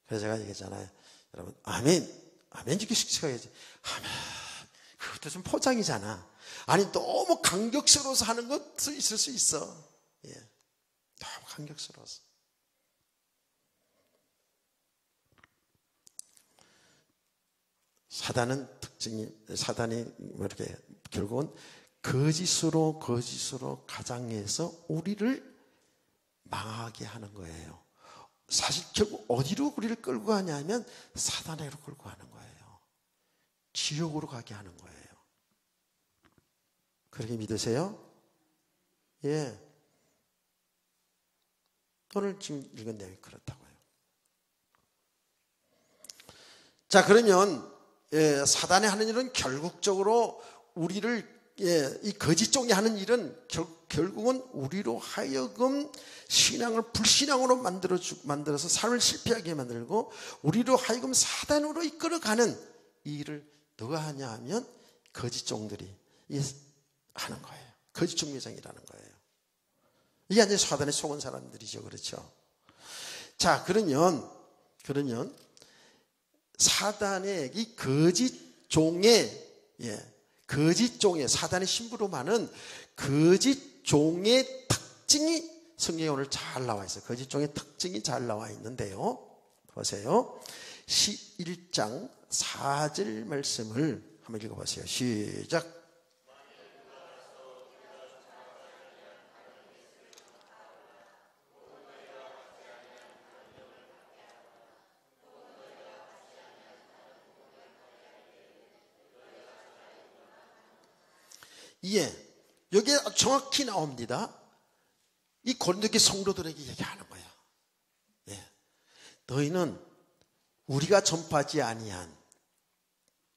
그래서 제가 얘기했잖아요. 여러분, 아멘 이렇게 시켜야지. 아멘, 그것도 좀 포장이잖아. 아니, 너무 감격스러워서 하는 것도 있을 수 있어. 예, 너무 감격스러워서. 사단이 뭐 이렇게 결국은 거짓으로 가장해서 우리를 망하게 하는 거예요. 사실 결국 어디로 우리를 끌고 가냐면 사단으로 끌고 가는 거예요. 지옥으로 가게 하는 거예요. 그렇게 믿으세요? 예. 오늘 지금 읽은 내용이 그렇다고요. 자, 그러면, 예, 사단이 하는 일은 결국적으로 우리를, 예, 이 거짓 종이 하는 일은 결국은 우리로 하여금 신앙을 불신앙으로 만들어서 삶을 실패하게 만들고 우리로 하여금 사단으로 이끌어가는 이 일을 누가 하냐 하면 거짓 종들이 하는 거예요. 거짓 종교장이라는 거예요. 이게 완전히 사단에 속은 사람들이죠. 그렇죠? 자, 그러면 사단의 이 거짓 종의, 사단의 심부로 많은 거짓 종의 특징이 성경에 오늘 잘 나와 있어요. 거짓 종의 특징이 잘 나와 있는데요. 보세요. 11장 4절 말씀을 한번 읽어보세요. 시작. 예, 여기에 정확히 나옵니다. 이 고린도교 성도들에게 얘기하는 거야. 예, 너희는 우리가 전파하지 아니한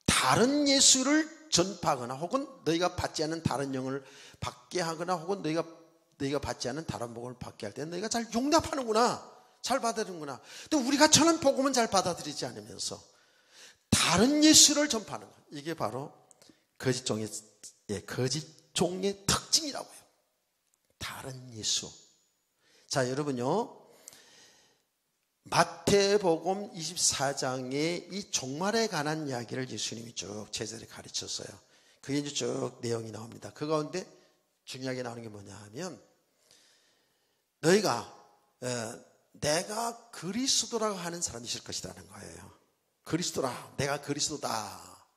다른 예수를 전파하거나 혹은 너희가 받지 않는 다른 영을 받게 하거나 혹은 너희가 받지 않는 다른 복음을 받게 할 때 너희가 잘 용납하는구나, 잘 받아들이는구나. 근데 우리가 전한 복음은 잘 받아들이지 않으면서 다른 예수를 전파하는 거야. 이게 바로 거짓 종의 특징이라고요. 다른 예수. 자, 여러분요, 마태복음 24장의 이 종말에 관한 이야기를 예수님이 쭉 제자들에 가르쳤어요. 그게 이제 쭉 내용이 나옵니다. 그 가운데 중요하게 나오는 게 뭐냐 하면 너희가 내가 그리스도라고 하는 사람이 있을 것이라는 거예요. 그리스도라, 내가 그리스도다.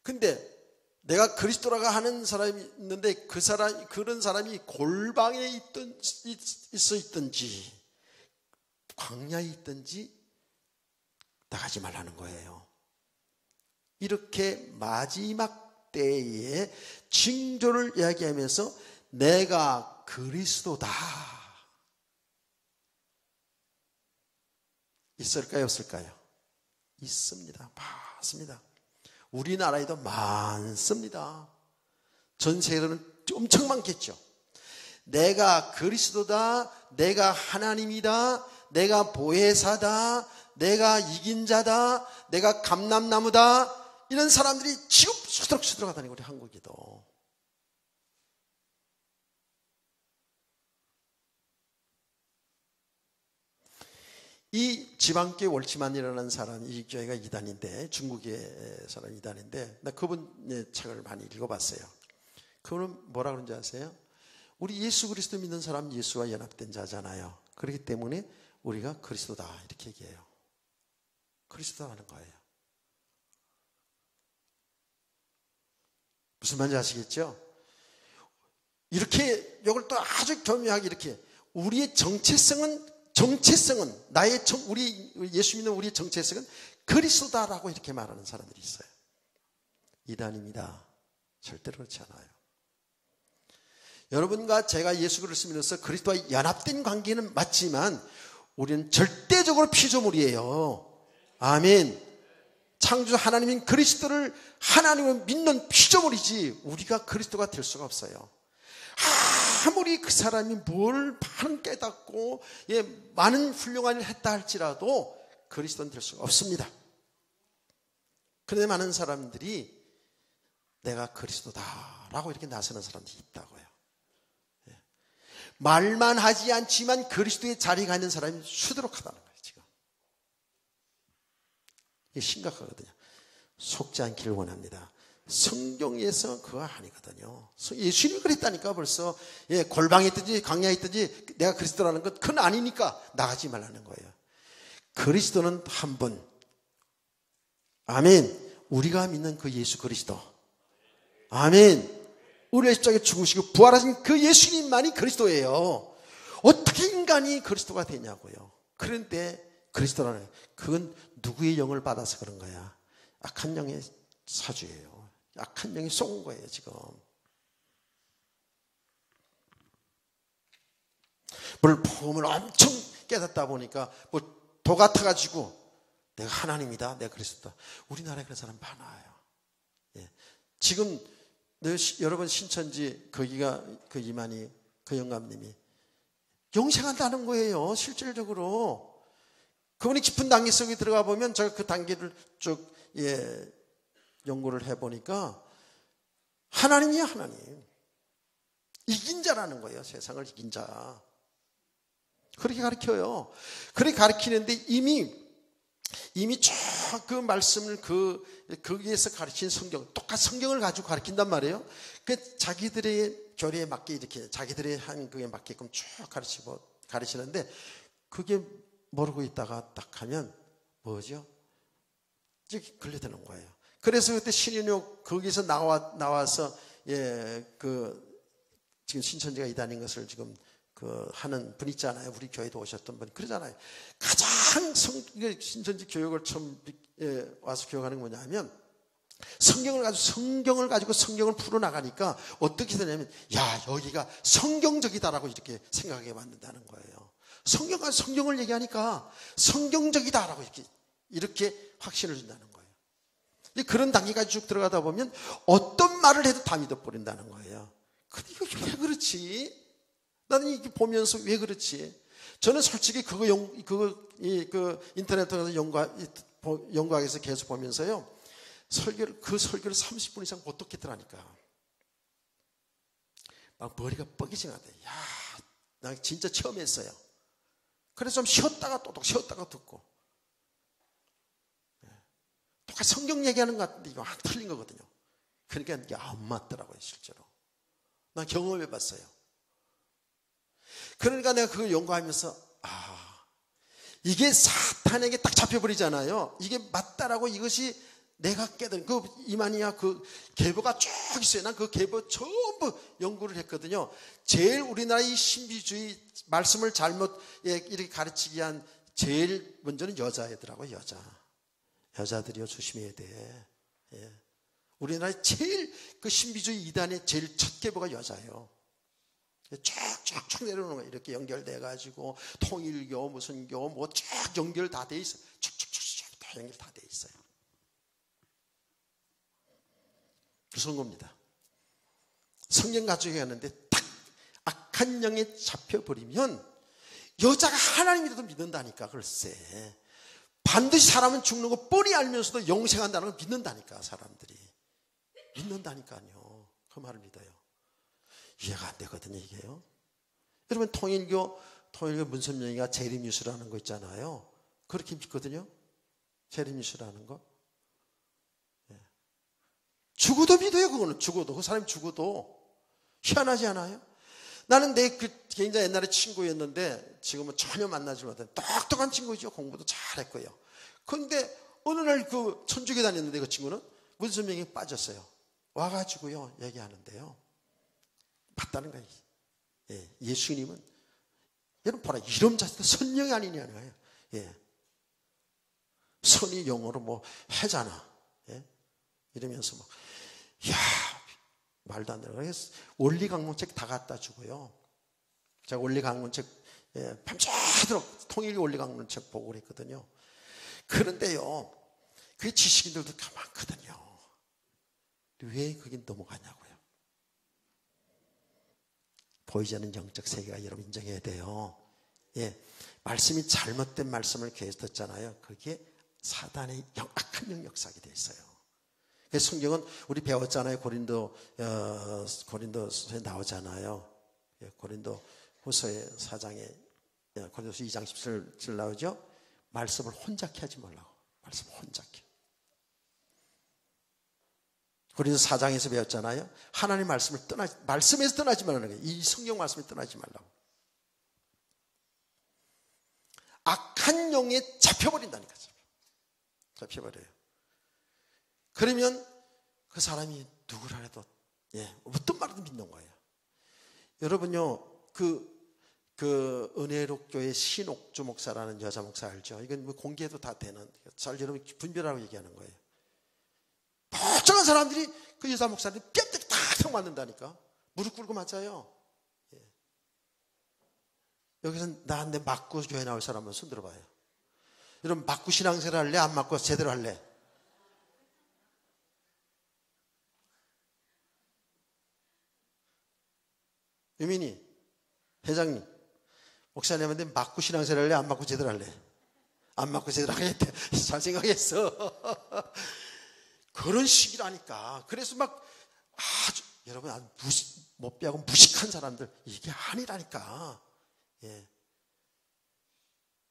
근데 내가 그리스도라고 하는 사람이 있는데 그런 사람이 골방에 있어 있든지 광야에 있든지 나가지 말라는 거예요. 이렇게 마지막 때에 징조를 이야기하면서 내가 그리스도다. 있을까요? 없을까요? 있습니다. 맞습니다. 우리나라에도 많습니다. 전 세계로는 엄청 많겠죠. 내가 그리스도다, 내가 하나님이다, 내가 보혜사다, 내가 이긴 자다, 내가 감람나무다, 이런 사람들이 지금 수두룩수두룩 하다니, 우리 한국에도. 이 지방교회 월치만이라는 사람이, 이 교회가 이단인데, 중국의 사람 이단인데, 나 그분의 책을 많이 읽어봤어요. 그분은 뭐라 그런지 아세요? 우리 예수 그리스도 믿는 사람 예수와 연합된 자잖아요. 그렇기 때문에 우리가 그리스도다 이렇게 얘기해요. 그리스도라는 거예요. 무슨 말인지 아시겠죠? 이렇게 이걸 또 아주 교묘하게 이렇게 우리의 정체성은 우리 예수 믿는 우리의 정체성은 그리스도다라고 이렇게 말하는 사람들이 있어요. 이단입니다. 절대로 그렇지 않아요. 여러분과 제가 예수 그리스도를 믿어서 그리스도와 연합된 관계는 맞지만 우리는 절대적으로 피조물이에요. 아멘. 창조주 하나님인 그리스도를 하나님을 믿는 피조물이지 우리가 그리스도가 될 수가 없어요. 아무리 그 사람이 뭘 많은 깨닫고 많은 훌륭한 일을 했다 할지라도 그리스도는 될 수가 없습니다. 그런데 많은 사람들이 내가 그리스도다라고 이렇게 나서는 사람들이 있다고요. 말만 하지 않지만 그리스도의 자리가 있는 사람이 수두룩하다는 거예요. 지금 이게 심각하거든요. 속지 않기를 원합니다. 성경에서 그거 아니거든요. 예수님이 그랬다니까. 벌써 골방에 있든지 광야에 있든지 내가 그리스도라는 것 그건 아니니까 나가지 말라는 거예요. 그리스도는 한 분. 아멘. 우리가 믿는 그 예수 그리스도. 아멘. 우리의 십자가에 죽으시고 부활하신 그 예수님만이 그리스도예요. 어떻게 인간이 그리스도가 되냐고요. 그런데 그리스도라는 그건 누구의 영을 받아서 그런 거야. 악한 영의 사주예요. 악한 영이 쏜 거예요 지금. 복음을 엄청 깨닫다 보니까 도 같아가지고 내가 하나님이다, 내가 그리스도다. 우리나라에 그런 사람 많아요. 지금 여러분 신천지 거기가 그 이만희 그 영감님이 영생한다는 거예요. 실질적으로 그분이 깊은 단계 속에 들어가 보면 제가 그 단계를 쭉 연구를 해보니까 하나님이야. 하나님 이긴 자라는 거예요. 세상을 이긴 자 그렇게 가르쳐요. 그렇게 가르치는데 이미 쫙 그 말씀을 거기에서 가르친 성경 똑같은 성경을 가지고 가르친단 말이에요. 그 자기들의 교리에 맞게 이렇게 자기들의 한 그에 맞게끔 쭉 가르치는데 그게 모르고 있다가 딱 하면 뭐죠? 이렇게 걸려드는 거예요. 그래서 그때 신인욱 거기서 나와서 지금 신천지가 이단인 것을 지금 하는 분 있잖아요. 우리 교회도 오셨던 분 그러잖아요. 가장 신천지 교육을 처음 와서 교육하는 게 뭐냐면 성경을 가지고 성경을 풀어나가니까 어떻게 되냐면 야 여기가 성경적이다라고 이렇게 생각하게 만든다는 거예요. 성경을 얘기하니까 성경적이다라고 이렇게 확신을 준다는 거예요. 그런 단계까지 쭉 들어가다 보면 어떤 말을 해도 다 믿어버린다는 거예요. 근데 이거 왜 그렇지? 나는 이게 보면서 왜 그렇지? 저는 솔직히 인터넷 통해서 연구하기 위해서 계속 보면서요. 그 설교를 30분 이상 못 듣겠더라니까. 막 머리가 뻐기싱하대. 야, 나 진짜 처음 했어요. 그래서 좀 쉬었다가 듣고. 똑같이 성경 얘기하는 것 같은데 이거 틀린 거거든요. 그러니까 이게 안 맞더라고요, 실제로. 난 경험해 봤어요. 그러니까 내가 그걸 연구하면서 이게 사탄에게 딱 잡혀버리잖아요. 이게 맞다라고 이것이 내가 깨달은 그 이만희야 그 계보가 쭉 있어요. 난 그 계보 전부 연구를 했거든요. 제일 우리나라의 신비주의 말씀을 잘못 이렇게 가르치기 위한 제일 먼저는 여자애더라고요. 여자들이요 조심해야 돼. 우리나라의 제일 그 신비주의 이단의 제일 첫 계보가 여자예요. 쫙쫙쫙 내려오는 거예요. 이렇게 연결돼가지고 통일교 무슨 교 뭐 쫙 연결 다 돼 있어요. 쫙쫙쫙 다 연결 다 돼 있어요. 무서운 겁니다. 성경 가지고 가는데 딱 악한 영에 잡혀버리면 여자가 하나님이라도 믿는다니까. 글쎄 반드시 사람은 죽는 거 뻔히 알면서도 영생한다는 걸 믿는다니까. 사람들이 믿는다니까요. 그 말을 믿어요. 이해가 안 되거든요, 이게요. 여러분, 통일교 문선명이가 재림유수라는 거 있잖아요. 그렇게 믿거든요. 재림유수라는 거. 죽어도 믿어요, 그거는. 죽어도. 그 사람이 죽어도. 희한하지 않아요? 나는 굉장히 옛날에 친구였는데, 지금은 전혀 만나지 못한 똑똑한 친구죠. 공부도 잘했고요. 그런데, 어느 날 천주교 다녔는데, 그 친구는 문선명이 빠졌어요. 와가지고요 얘기하는데요. 맞다는 거예요. 예, 예수님은 여러분 보라 이름 자체도 선령이 아니냐는 거예요. 예. 선이 영어로 뭐 해잖아. 예? 이러면서 막 야 말도 안 되는 거예요. 원리강론책 다 갖다 주고요. 제가 원리강론책 밤새도록 통일 원리강론책 보고 그랬거든요. 그런데요 그 지식인들도 많거든요. 왜 그게 넘어가냐고요. 보이지 않는 영적 세계가 여러분 인정해야 돼요. 예, 말씀이 잘못된 말씀을 계속 듣잖아요. 그게 사단의 악한 영역사게 돼 있어요. 그래서 성경은 우리 배웠잖아요. 고린도서에 나오잖아요. 예, 고린도 후서의 4장에 고린도서 2장 17절 나오죠. 말씀을 혼잡케 하지 말라고. 말씀을 혼잡케. 고린도서 4장에서 배웠잖아요. 하나님의 말씀에서 떠나지 말라는 거예요. 이 성경 말씀을 떠나지 말라고. 악한 영에 잡혀버린다니까. 잡혀버려요. 그러면 그 사람이 누구라 해도 어떤 말이든 믿는 거예요. 여러분요 그 은혜록교회 신옥주 목사라는 여자 목사 알죠? 이건 뭐 공개도 다 되는 잘 여러분 분별하고 얘기하는 거예요. 멀쩡한 사람들이 그 여자 목사들이 뺨때기 탁 맞는다니까. 무릎 꿇고 맞아요. 예. 여기서 나한테 맞고 교회 나올 사람은 손 들어봐요. 여러분 맞고 신앙생활 할래? 안 맞고 제대로 할래? 유민이 회장님 목사님한테 맞고 신앙생활 할래? 안 맞고 제대로 할래? 안 맞고 제대로 하겠대. 잘 생각했어. 그런 식이라니까. 그래서 막 아주 여러분 못 빼고 무식한 사람들 이게 아니라니까. 예.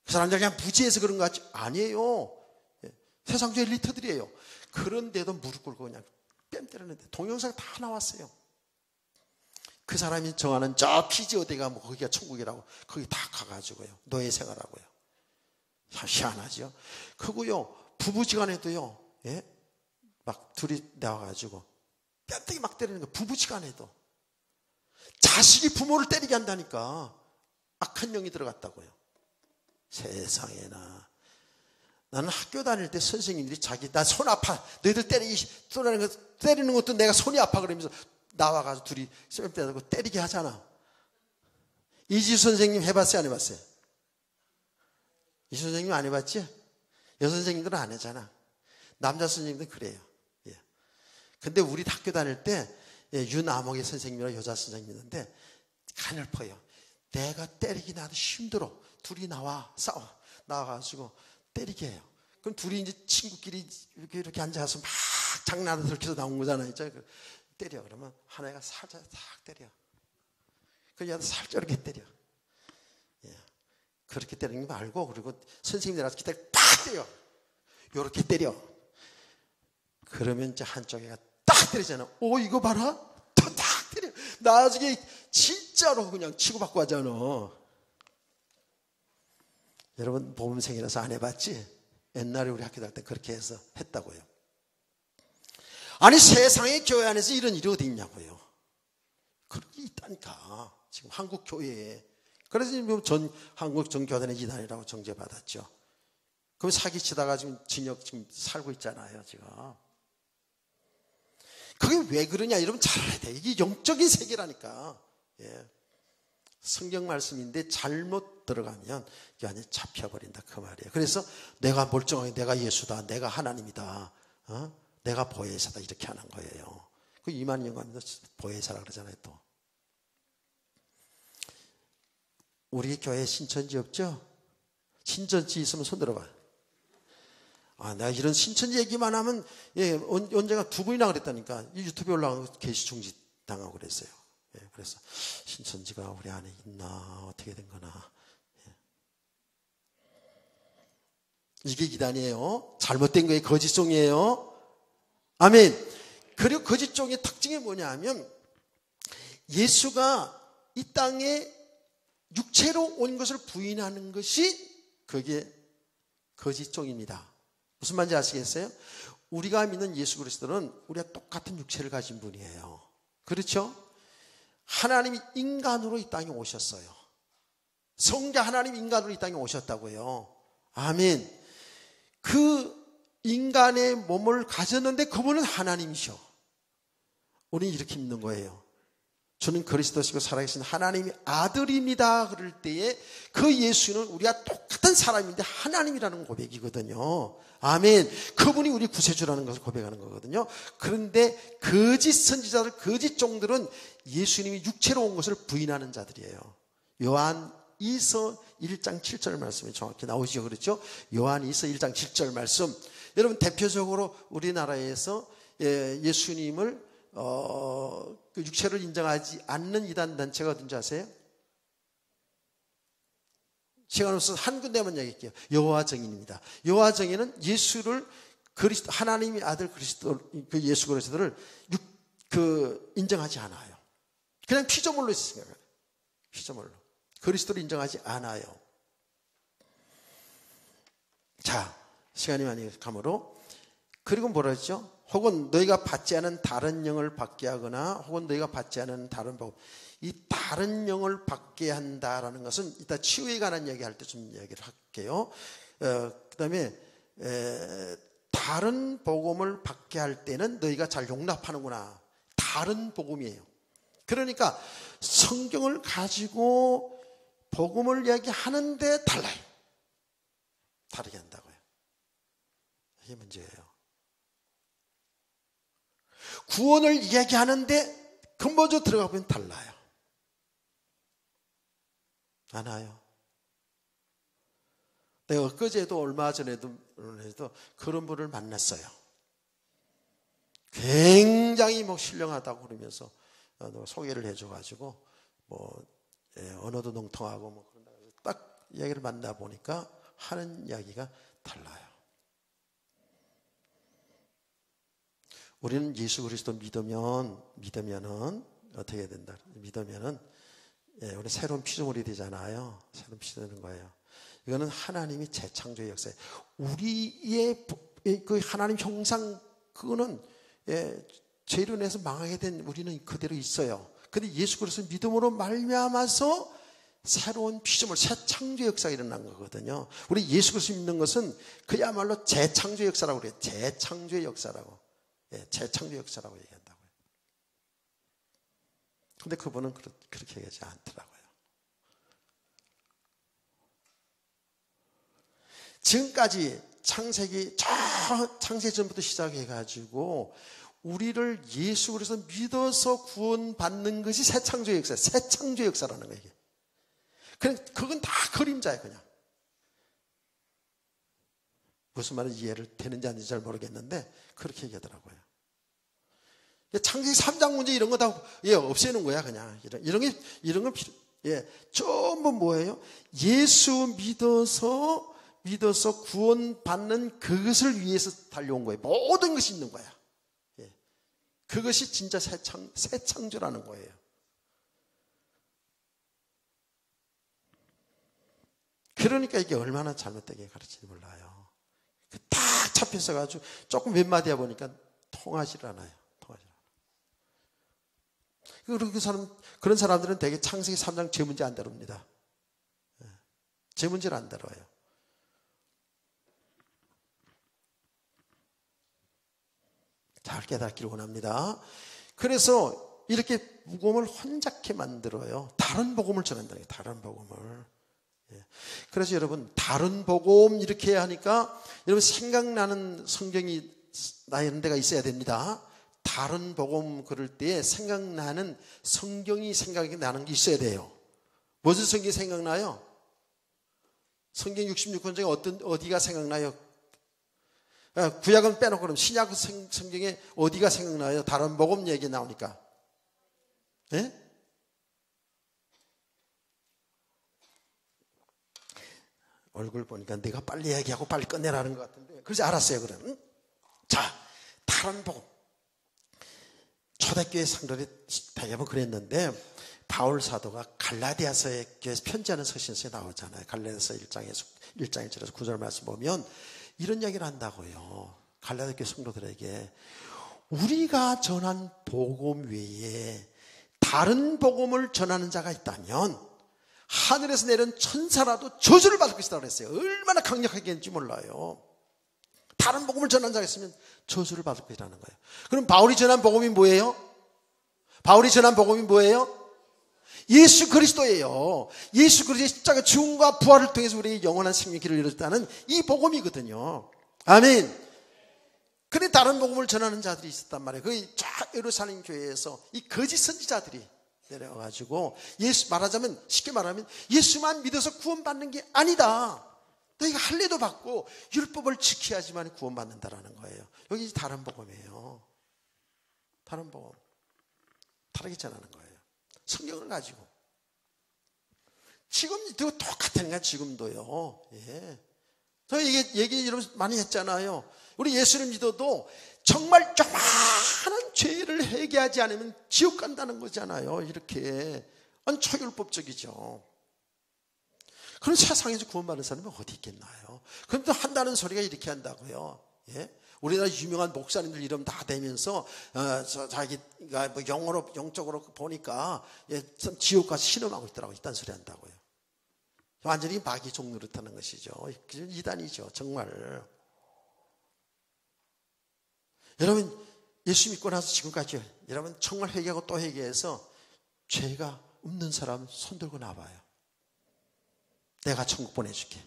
그 사람들 그냥 무지해서 그런 거 같지? 아니에요. 예. 세상적인 리터들이에요. 그런데도 무릎 꿇고 그냥 뺨 때렸는데 동영상 다 나왔어요. 그 사람이 정하는 저 피지 어디가 뭐 거기가 천국이라고 거기 다 가가지고요 노예 생활하고요. 희한하죠. 그거요 부부지간에도요. 예? 막 둘이 나와가지고 뺨때기 막 때리는 거 부부지간에도 자식이 부모를 때리게 한다니까. 악한 영이 들어갔다고요. 세상에나. 나는 학교 다닐 때 선생님들이 나 손 아파 너희들 때리는 것도 내가 손이 아파 그러면서 나와가지고 둘이 뺨 때리고 때리게 하잖아. 이지수 선생님 해봤어요? 안 해봤어요? 이지수 선생님 안 해봤지? 여자 선생님들은 안 하잖아. 남자 선생님들은 그래요. 예. 근데 우리 학교 다닐 때 윤아목의 선생님이랑 여자 선생님이 있는데 가늘퍼요. 내가 때리기 나도 힘들어. 둘이 나와가지고 때리게 해요. 그럼 둘이 이제 친구끼리 이렇게 앉아서 막 장난을 들켜서 나온 거잖아요. 때려. 그러면 하나가 살짝 탁 때려. 그냥 살짝 이렇게 때려. 예. 그렇게 때리는 거 말고, 그리고 선생님이 내려서 기타를 딱 때려. 요렇게 때려. 그러면 이제 한쪽에가 딱 때리잖아. 오, 이거 봐라. 또 딱 때려. 나중에 진짜로 그냥 치고받고 하잖아. 여러분, 보험생이라서 안 해봤지? 옛날에 우리 학교 다닐 때 그렇게 해서 했다고요. 아니 세상의 교회 안에서 이런 일이 어디 있냐고요. 그런 게 있다니까. 지금 한국 교회에. 그래서 한국 전교단의 이단이라고 정죄받았죠. 그럼 사기치다가 지금 징역 지금 살고 있잖아요. 지금. 그게 왜 그러냐 여러분 잘 알아야 돼. 이게 영적인 세계라니까. 예. 성경 말씀인데 잘못 들어가면 이 안에 잡혀버린다 그 말이에요. 그래서 내가 멀쩡하게 내가 예수다. 내가 하나님이다. 내가 보혜사다 이렇게 하는 거예요. 그 이만희 영감도 보혜사라 그러잖아요. 또 우리 교회에 신천지 없죠? 신천지 있으면 손 들어봐. 내가 이런 신천지 얘기만 하면 언젠가 2번이나 그랬다니까. 유튜브에 올라가서 게시 중지 당하고 그랬어요. 그래서 신천지가 우리 안에 있나 어떻게 된 거나. 이게 이단이에요. 잘못된 거예요. 거짓종이에요. 아멘. 그리고 거짓종의 특징이 뭐냐 하면 예수가 이 땅에 육체로 온 것을 부인하는 것이 그게 거짓종입니다. 무슨 말인지 아시겠어요? 우리가 믿는 예수 그리스도는 우리가 똑같은 육체를 가진 분이에요. 그렇죠? 하나님이 인간으로 이 땅에 오셨어요. 성자 하나님 인간으로 이 땅에 오셨다고요. 아멘. 그 인간의 몸을 가졌는데 그분은 하나님이셔. 우리는 이렇게 믿는 거예요. 주는 그리스도시고 살아계신 하나님의 아들입니다. 그럴 때에 그 예수는 우리가 똑같은 사람인데 하나님이라는 고백이거든요. 아멘. 그분이 우리 구세주라는 것을 고백하는 거거든요. 그런데 거짓 선지자들, 거짓 종들은 예수님이 육체로 온 것을 부인하는 자들이에요. 요한 2서 1장 7절 말씀이 정확히 나오죠. 그렇죠? 요한 2서 1장 7절 말씀. 여러분 대표적으로 우리나라에서 예수님을 그 육체를 인정하지 않는 이단 단체가 어딘지 아세요? 시간 없어서 한 군데만 얘기할게요. 여호와 증인입니다. 여호와 증인은 예수를 그리스도 하나님의 아들 그리스도 그 예수 그리스도를 인정하지 않아요. 그냥 피조물로 있습니다. 피조물로 그리스도를 인정하지 않아요. 자, 시간이 많이 가므로 그리고 뭐라 했죠? 혹은 너희가 받지 않은 다른 영을 받게 하거나 혹은 너희가 받지 않은 다른 복음. 이 다른 영을 받게 한다라는 것은 이따 치유에 관한 얘기할 때 좀 얘기를 할게요. 그 다음에 다른 복음을 받게 할 때는 너희가 잘 용납하는구나. 다른 복음이에요. 그러니까 성경을 가지고 복음을 얘기하는데 달라요. 다르게 한다고요. 이게 문제예요. 구원을 이야기하는데 근본적으로 들어가 보면 달라요. 안 와요. 내가 엊그제도 얼마 전에도 그런 분을 만났어요. 굉장히 신령하다고 그러면서 소개를 해줘가지고 언어도 능통하고 그런다 해서 딱 이야기를 만나보니까 하는 이야기가 달라요. 우리는 예수 그리스도 믿으면은 어떻게 해야 된다? 믿으면은 우리 새로운 피조물이 되잖아요. 새로운 피조물이 되는 거예요. 이거는 하나님이 재창조의 역사예요. 우리의 그 하나님 형상 그거는 죄로 인해서 망하게 된 우리는 그대로 있어요. 그런데 예수 그리스도 믿음으로 말미암아서 새로운 피조물, 새 창조 역사가 일어난 거거든요. 우리 예수 그리스도 믿는 것은 그야말로 재창조 역사라고 그래요. 재창조의 역사라고. 재창조 역사라고 얘기한다고요. 근데 그분은 그렇게 얘기하지 않더라고요. 지금까지 창세기 전부터 시작해가지고 우리를 예수 그리스도 믿어서 구원받는 것이 새 창조 역사예요. 새 창조 역사라는 거예요. 그건 다 그림자예요. 그냥. 무슨 말인지 이해를 되는지 안 되는지 잘 모르겠는데 그렇게 얘기하더라고요. 창세기 3장 문제 이런 거 다 없애는 거야. 그냥 이런 건 전부 뭐예요? 예수 믿어서 구원받는 그것을 위해서 달려온 거예요. 모든 것이 있는 거야. 그것이 진짜 새 창조라는 거예요. 그러니까 이게 얼마나 잘못되게 가르치는지 몰라요. 딱 잡혀서가지고 조금 몇 마디 해보니까 통하지 않아요. 그런 사람들은 되게 창세기 3장 제 문제 안 다룹니다. 제 문제를 안 다뤄요. 잘 깨닫기를 원합니다. 그래서 이렇게 복음을 혼잡게 만들어요. 다른 복음을 전한다는 거예요. 다른 복음을. 그래서 여러분 다른 복음 이렇게 하니까 여러분 생각나는 성경이 나는 데가 있어야 됩니다. 다른 복음 그럴 때 생각나는 성경이 생각이 나는 게 있어야 돼요. 무슨 성경이 생각나요? 성경 66권 중에 어디가 생각나요? 구약은 빼놓고 그럼 신약 성경에 어디가 생각나요? 다른 복음 얘기 나오니까. 예? 얼굴 보니까 내가 빨리 얘기하고 빨리 끝내라는 것 같은데. 그래서 알았어요, 그럼. 응? 자, 다른 복음. 초대교회 성도들이 대부분 그랬는데 바울 사도가 갈라디아서에 편지하는 서신서에 나오잖아요. 갈라디아서 1장 1절에서 9절 말씀 보면 이런 이야기를 한다고요. 갈라디아 교회 성도들에게 우리가 전한 복음 외에 다른 복음을 전하는 자가 있다면 하늘에서 내린 천사라도 저주를 받을 것이다 그랬어요. 얼마나 강력하게 했는지 몰라요. 다른 복음을 전하는 자가 있으면 저주를 받을 것이라는 거예요. 그럼 바울이 전한 복음이 뭐예요? 바울이 전한 복음이 뭐예요? 예수 그리스도예요. 예수 그리스도의 십자가 죽음과 부활을 통해서 우리의 영원한 생명의 길을 열었다는 이 복음이거든요. 아멘. 그런데 다른 복음을 전하는 자들이 있었단 말이에요. 그 예루살렘 교회에서 이 거짓 선지자들이 내려와가지고 말하자면 쉽게 말하면 예수만 믿어서 구원받는 게 아니다. 너희가 할례도 받고 율법을 지켜야지만 구원받는다라는 거예요. 여기 다른 복음이에요. 다른 복음. 다르게 전하는 거예요. 성경을 가지고. 지금도 똑같은 거야, 지금도요. 예. 저 얘기 여러분 많이 했잖아요. 우리 예수를 믿어도 정말 조그마한 죄를 회개하지 않으면 지옥 간다는 거잖아요. 이렇게 초율법적이죠. 그런 세상에서 구원받는 사람이 어디 있겠나요? 그럼 또 한다는 소리가 이렇게 한다고요. 예? 우리나라 유명한 목사님들 이름 다 대면서 자기가 뭐 영적으로 보니까 지옥 가서 신음하고 있더라고. 이딴 소리 한다고요. 완전히 마귀 종노릇하는 것이죠. 이단이죠. 정말. 여러분 예수 믿고 나서 지금까지 여러분 정말 회개하고 또 회개해서 죄가 없는 사람 손 들고 나와요. 내가 천국 보내줄게.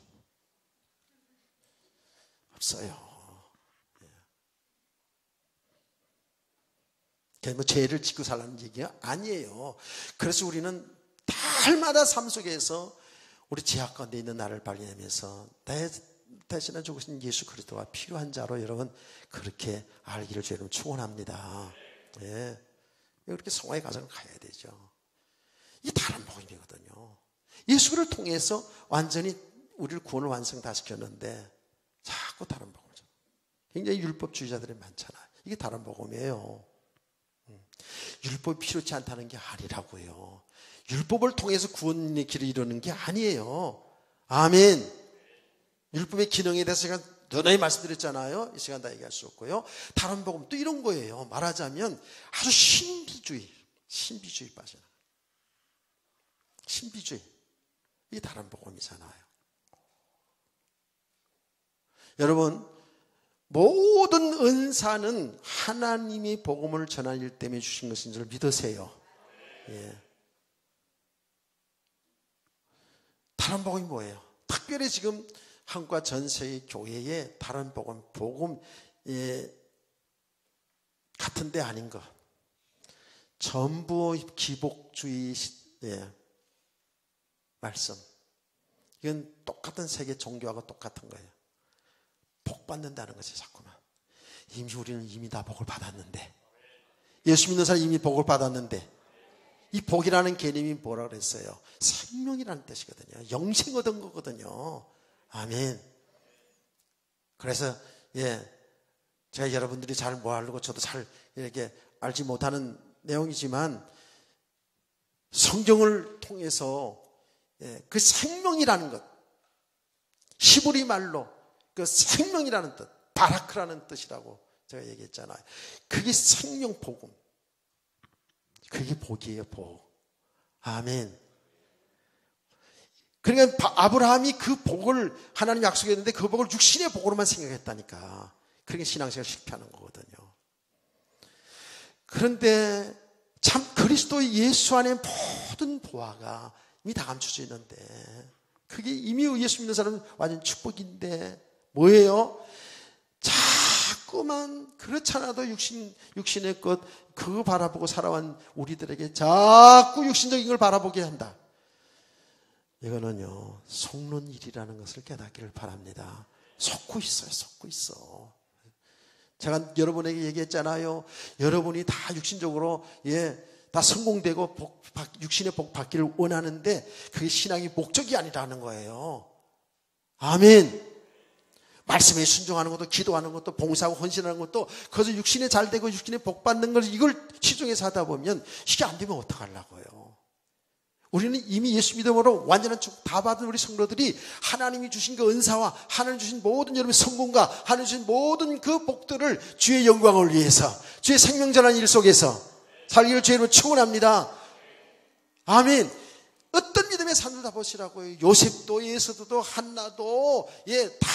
없어요. 뭐 죄를 짓고 살라는 얘기가 아니에요. 그래서 우리는 날마다 삶 속에서 우리 죄악 가운데 있는 나를 발견하면서 내 대신에 죽으신 예수 그리스도가 필요한 자로 여러분 그렇게 알기를 주님 축원합니다. 예, 그렇게 성화의 과정을 가야 되죠. 이 다른 복음이거든요. 예수를 통해서 완전히 우리를 구원을 완성 다 시켰는데 자꾸 다른 복음을 줘. 굉장히 율법주의자들이 많잖아요. 이게 다른 복음이에요. 율법이 필요치 않다는 게 아니라고요. 율법을 통해서 구원의 길을 이루는 게 아니에요. 아멘. 율법의 기능에 대해서 제가 너무나 말씀드렸잖아요. 이 시간 다 얘기할 수 없고요. 다른 복음 또 이런 거예요. 말하자면 아주 신비주의 빠져나. 신비주의. 이게 다른 복음이잖아요. 여러분 모든 은사는 하나님이 복음을 전하는 일 때문에 주신 것인 줄 믿으세요. 예. 다른 복음이 뭐예요? 특별히 지금 한국과 전 세계 교회에 다른 복음 같은데 아닌 것. 전부 기복주의 말씀. 이건 똑같은 세계 종교하고 똑같은 거예요. 복 받는다는 거지 자꾸만. 우리는 이미 다 복을 받았는데. 예수 믿는 사람이 이미 복을 받았는데. 이 복이라는 개념이 뭐라 그랬어요? 생명이라는 뜻이거든요. 영생 얻은 거거든요. 아멘. 그래서 제가 여러분들이 잘 뭐 알고 저도 잘 이렇게 알지 못하는 내용이지만 성경을 통해서 그 생명이라는 것, 히브리 말로 그 생명이라는 뜻, 바라크라는 뜻이라고 제가 얘기했잖아요. 그게 생명 복음. 그게 복이에요, 복. 아멘. 그러니까 아브라함이 그 복을 하나님 약속했는데 그 복을 육신의 복으로만 생각했다니까. 그러니까 신앙생활 실패하는 거거든요. 그런데 참 그리스도 예수 안에 모든 보화가 이미 다 감춰져 있는데 그게 이미 예수 믿는 사람은 완전 축복인데 뭐예요? 자꾸만 그렇잖아도 육신의 것 그거 바라보고 살아온 우리들에게 자꾸 육신적인 걸 바라보게 한다. 이거는요 속는 일이라는 것을 깨닫기를 바랍니다. 속고 있어요. 속고 있어. 제가 여러분에게 얘기했잖아요. 여러분이 다 육신적으로 다 성공되고 육신의 복 받기를 원하는데 그게 신앙의 목적이 아니라는 거예요. 아멘. 말씀에 순종하는 것도 기도하는 것도 봉사하고 헌신하는 것도 그것을 육신에 잘 되고 육신에 복 받는 걸 이걸 치중해서 하다 보면 이게 안 되면 어떡하려고요. 우리는 이미 예수 믿음으로 완전한 축복 다 받은 우리 성도들이 하나님이 주신 그 은사와 하나님 주신 모든 여러분의 성공과 하나님 주신 모든 그 복들을 주의 영광을 위해서 주의 생명전환 일 속에서 살기를 주의 이름으로 축원합니다. 아멘. 어떤 믿음의 산을 다 보시라고요. 요셉도 예수도 한나도 다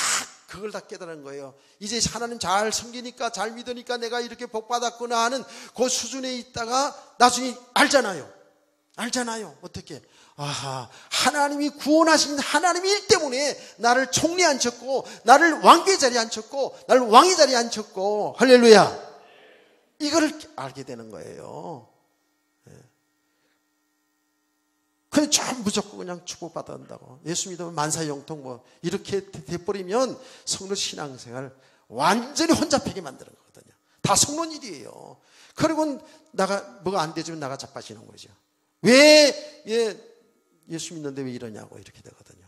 그걸 다 깨달은 거예요. 이제 하나님 잘 섬기니까 잘 믿으니까 내가 이렇게 복 받았구나 하는 그 수준에 있다가 나중에 알잖아요. 어떻게? 아하, 하나님이 구원하신 하나님의 일 때문에 나를 총리에 앉혔고 나를 왕의 자리에 앉혔고 나를 왕의 자리에 앉혔고 할렐루야. 이거를 알게 되는 거예요. 그냥 좀 무조건 그냥 축복받아 한다고. 예수 믿으면 만사형통 뭐 이렇게 돼버리면 성도 신앙생활 완전히 혼잡하게 만드는 거거든요. 다 속는 일이에요. 그리고 뭐가 안 되지면 나가 자빠지는 거죠. 왜 예수 믿는데 왜 이러냐고 이렇게 되거든요.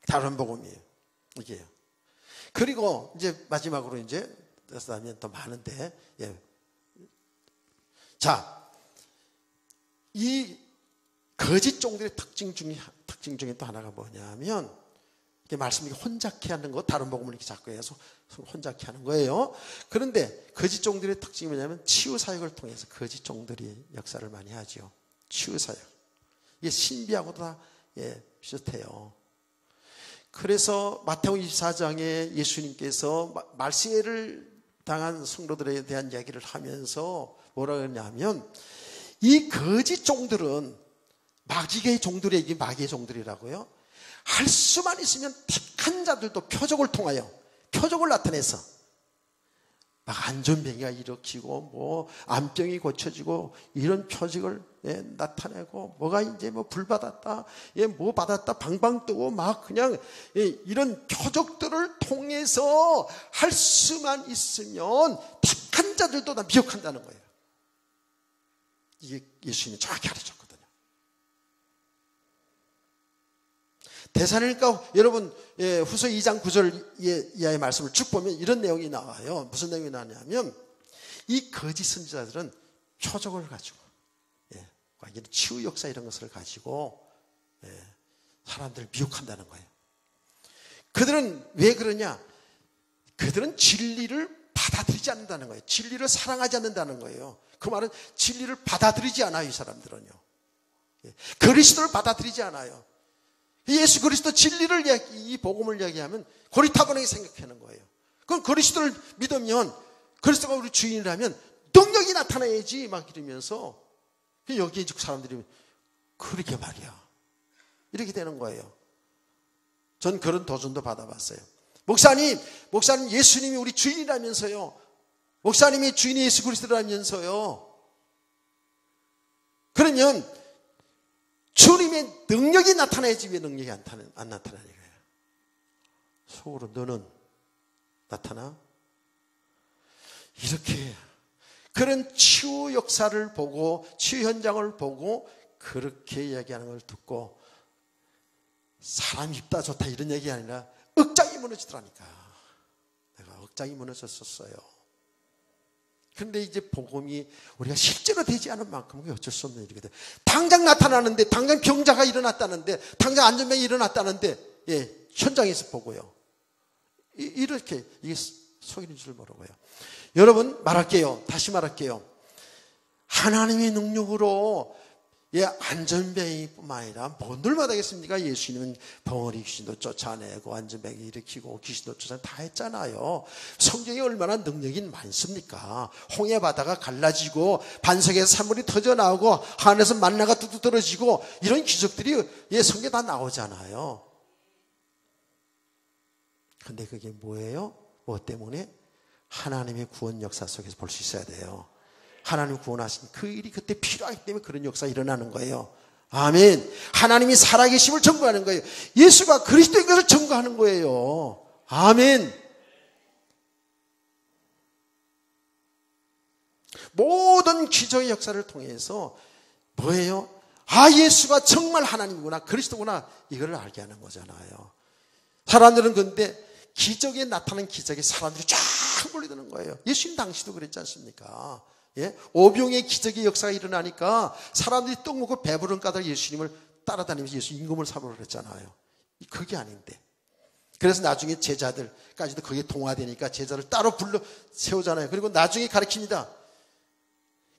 다른 복음이에요. 이게요. 그리고 이제 마지막으로 이제 하면 더 많은데 자, 이 거짓 종들의 특징 중에 또 하나가 뭐냐면 이게 말씀이 혼잡케 하는 거, 다른 복음을 이렇게 자꾸 해서 혼잡케 하는 거예요. 그런데 거짓 종들의 특징이 뭐냐면 치유 사역을 통해서 거짓 종들이 역사를 많이 하죠. 치유 사역. 이게 신비하고도 다 비슷해요. 그래서 마태복음 24장에 예수님께서 말세를 당한 성도들에 대한 이야기를 하면서 뭐라 그러냐면 이 거짓 종들은 마귀의 종들에게 마귀의 종들이라고요. 할 수만 있으면 택한 자들도 표적을 통하여 표적을 나타내서 막 안전병이가 일으키고 뭐 암병이 고쳐지고 이런 표적을 나타내고 뭐가 이제 뭐 불 받았다 뭐 받았다 방방 뜨고 막 그냥 이런 표적들을 통해서 할 수만 있으면 택한 자들도 다 미혹한다는 거예요. 이게 예수님이 정확히 가르쳤거든요. 데살로니가 여러분 후서 2장 9절 이하의 말씀을 쭉 보면 이런 내용이 나와요. 무슨 내용이 나냐면 이 거짓 선지자들은 표적을 가지고 이런 치유 역사 이런 것을 가지고 사람들을 미혹한다는 거예요. 그들은 왜 그러냐? 그들은 진리를 받아들이지 않는다는 거예요. 진리를 사랑하지 않는다는 거예요. 그 말은 진리를 받아들이지 않아요. 이 사람들은요. 그리스도를 받아들이지 않아요. 예수 그리스도 진리를 이 복음을 이야기하면 고리타분하게 생각하는 거예요. 그럼 그리스도를 믿으면 그리스도가 우리 주인이라면 능력이 나타나야지 막 이러면서 여기에 사람들이 그렇게 말이야. 이렇게 되는 거예요. 전 그런 도전도 받아봤어요. 목사님 예수님이 우리 주인이라면서요. 목사님이 주인이 예수 그리스도라면서요. 그러면 주님의 능력이 나타나야지 왜 능력이 안 나타나는 거예요. 속으로 너는 나타나? 이렇게 그런 치유 역사를 보고 치유 현장을 보고 그렇게 이야기하는 걸 듣고 사람 입다 좋다 이런 얘기 아니라 억장이 무너지더라니까. 내가 억장이 무너졌었어요. 그런데 이제 복음이 우리가 실제로 되지 않은 만큼 어쩔 수 없는 일이거든. 당장 나타나는데, 당장 병자가 일어났다는데, 당장 안전병이 일어났다는데, 현장에서 보고요. 이렇게 이게 속이는 줄 모르고요. 여러분 말할게요. 다시 말할게요. 하나님의 능력으로 안전병이뿐만 아니라 뭔들 받아겠습니까? 예수님은 벙어리 귀신도 쫓아내고 안전병이 일으키고 귀신도 쫓아내고 다 했잖아요. 성경에 얼마나 능력이 많습니까? 홍해 바다가 갈라지고 반석에서 산물이 터져나오고 하늘에서 만나가 뚝뚝 떨어지고 이런 기적들이 성경에 다 나오잖아요. 근데 그게 뭐예요? 뭐 때문에? 하나님의 구원 역사 속에서 볼 수 있어야 돼요. 하나님 구원하신 그 일이 그때 필요하기 때문에 그런 역사가 일어나는 거예요. 아멘. 하나님이 살아계심을 증거하는 거예요. 예수가 그리스도인 것을 증거하는 거예요. 아멘. 모든 기적의 역사를 통해서 뭐예요? 예수가 정말 하나님이구나, 그리스도구나, 이걸 알게 하는 거잖아요. 사람들은 근데 기적에 나타난 기적에 사람들이 쫙 몰려드는 거예요. 예수님 당시도 그랬지 않습니까? 예? 오병의 기적의 역사가 일어나니까 사람들이 떡 먹고 배부른 까닭 예수님을 따라다니면서 예수 임금을 삼으라고 그랬잖아요. 그게 아닌데. 그래서 나중에 제자들까지도 거기에 동화되니까 제자를 따로 불러 세우잖아요. 그리고 나중에 가르칩니다.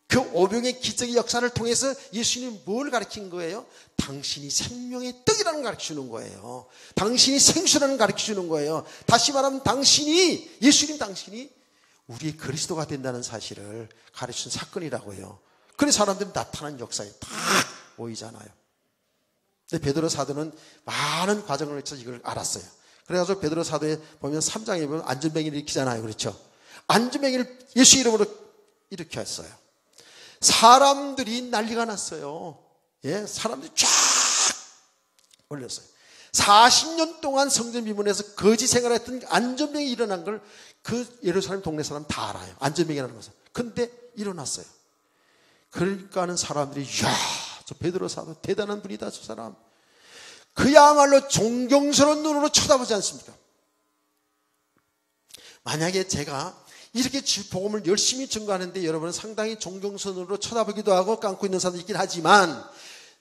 그 오병의 기적의 역사를 통해서 예수님이 뭘 가르친 거예요? 당신이 생명의 떡이라는 걸 가르쳐주는 거예요. 당신이 생수라는 걸 가르쳐주는 거예요. 다시 말하면 예수님 당신이 우리의 그리스도가 된다는 사실을 가르친 사건이라고요. 그래서 사람들이 나타난 역사에 다 모이잖아요. 근데 베드로 사도는 많은 과정을 거쳐서 이걸 알았어요. 그래가지고 베드로 사도에 보면 3장에 보면 안전병이를 일으키잖아요. 그렇죠? 안전병이를 예수 이름으로 일으켰어요. 사람들이 난리가 났어요. 예, 사람들이 쫙 몰렸어요. 40년 동안 성전 비문에서 거지 생활했던 안전병이 일어난 걸 그 예루살렘 동네 사람 다 알아요. 안전병이라는 것은. 근데 일어났어요. 그러니까 하는 사람들이 이야, 저 베드로 사도 대단한 분이다, 저 사람. 그야말로 존경스러운 눈으로 쳐다보지 않습니까? 만약에 제가 이렇게 복음을 열심히 증거하는데 여러분은 상당히 존경스러운 눈으로 쳐다보기도 하고 깡고 있는 사람도 있긴 하지만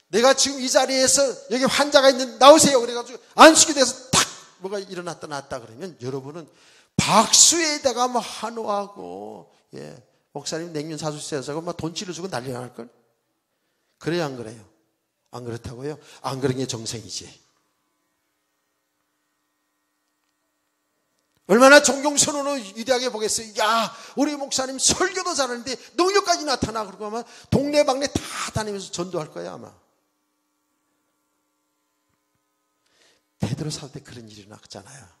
내가 지금 이 자리에서 여기 환자가 있는데 나오세요 그래가지고 안수기 돼서 탁 뭐가 일어났다 놨다 그러면 여러분은 박수에다가 막 환호하고 예, 목사님 냉면 사주세요 막 돈치를 주고 난리 날걸? 그래요 안 그래요? 안 그렇다고요? 안 그런 게 정생이지. 얼마나 존경스러운 위대하게 보겠어요. 야, 우리 목사님 설교도 잘하는데 능력까지 나타나. 그러고 아마 동네방네 다 다니면서 전도할 거야 아마. 베드로 사도 때 그런 일이 났잖아요.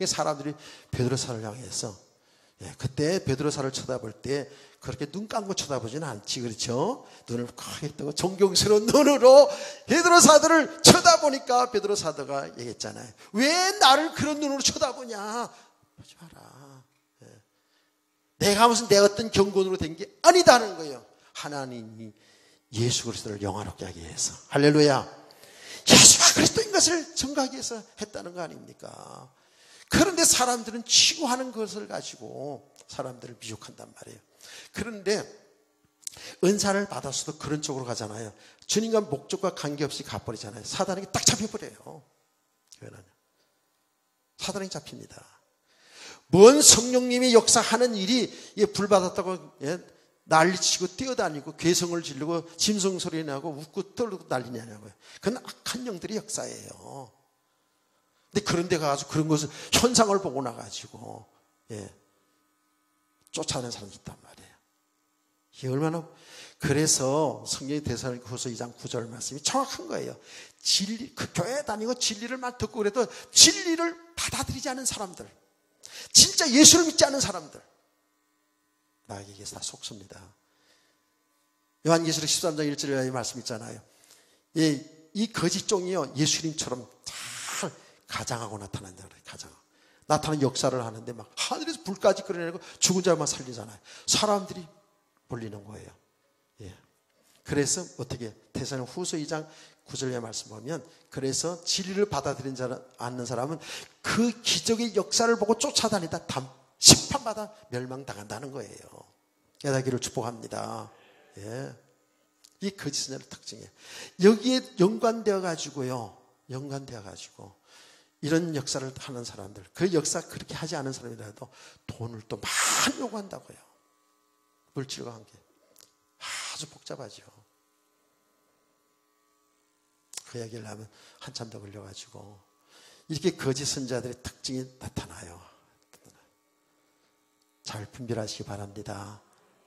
사람들이 베드로 사를 향해서 그때 베드로 사를 쳐다볼 때 그렇게 눈 감고 쳐다보지는 않지, 그렇죠? 눈을 크게 뜨고 존경스러운 눈으로 베드로 사도를 쳐다보니까 베드로 사도가 얘기했잖아요. 왜 나를 그런 눈으로 쳐다보냐? 보지 마라. 내가 무슨 내 어떤 경건으로 된 게 아니다는 거예요. 하나님이 예수 그리스도를 영화롭게 하기 위해서. 할렐루야. 예수가 그리스도인 것을 증거하기 위해서 했다는 거 아닙니까? 그런데 사람들은 치고하는 것을 가지고 사람들을 미혹한단 말이에요. 그런데 은사를 받았어도 그런 쪽으로 가잖아요. 주님과 목적과 관계없이 가버리잖아요. 사단에게 딱 잡혀버려요. 사단에게 잡힙니다. 뭔 성령님이 역사하는 일이 불받았다고 난리치고 뛰어다니고 괴성을 지르고 짐승 소리 나고 웃고 떨고 난리냐고요. 그건 악한 영들의 역사예요. 근데 그런 데 가서 그런 것을 현상을 보고 나가지고 쫓아내는 사람이 있단 말이에요. 이게 얼마나 그래서 성경의 데살로니가후서 2장 9절 말씀이 정확한 거예요. 진리 그 교회 다니고 진리를 막 듣고 그래도 진리를 받아들이지 않은 사람들, 진짜 예수를 믿지 않은 사람들 나에게 다 속습니다. 요한계시록 13장 1절에 말씀 있잖아요. 이 거짓 종이요 예수님처럼 잘 가장하고 나타난다 그래요. 나타나는 역사를 하는데 막 하늘에서 불까지 끌어내고 죽은 자만 살리잖아요. 사람들이 몰리는 거예요. 그래서 어떻게 데살로니가후서 2장 9절의 말씀 보면 그래서 진리를 받아들이지 않는 사람은 그 기적의 역사를 보고 쫓아다니다 심판받아 멸망당한다는 거예요. 깨닫기를 축복합니다. 이 거짓 선자의 특징이에요. 여기에 연관되어 가지고 이런 역사를 하는 사람들, 그 역사 그렇게 하지 않은 사람이라도 돈을 또 많이 요구한다고요. 물질과 함께 아주 복잡하죠. 그 얘기를 하면 한참 더 걸려가지고 이렇게 거짓 선자들의 특징이 나타나요. 잘 분별하시기 바랍니다.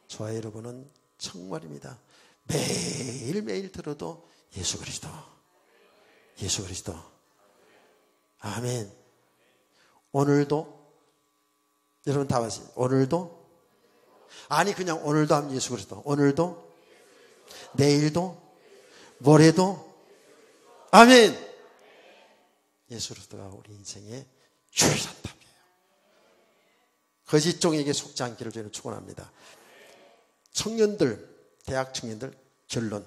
저와 여러분은 정말입니다. 매일매일 들어도 예수 그리스도 아멘. 오늘도 여러분 다 봤어요. 오늘도 아니 그냥 오늘도 하면 예수 그리스도, 오늘도 내일도 모레도 아멘. 예수 그리스도가 우리 인생의 유일한 답이에요. 거짓 종에게 속지 않기를 저는 축원합니다. 청년들, 대학 청년들 결론.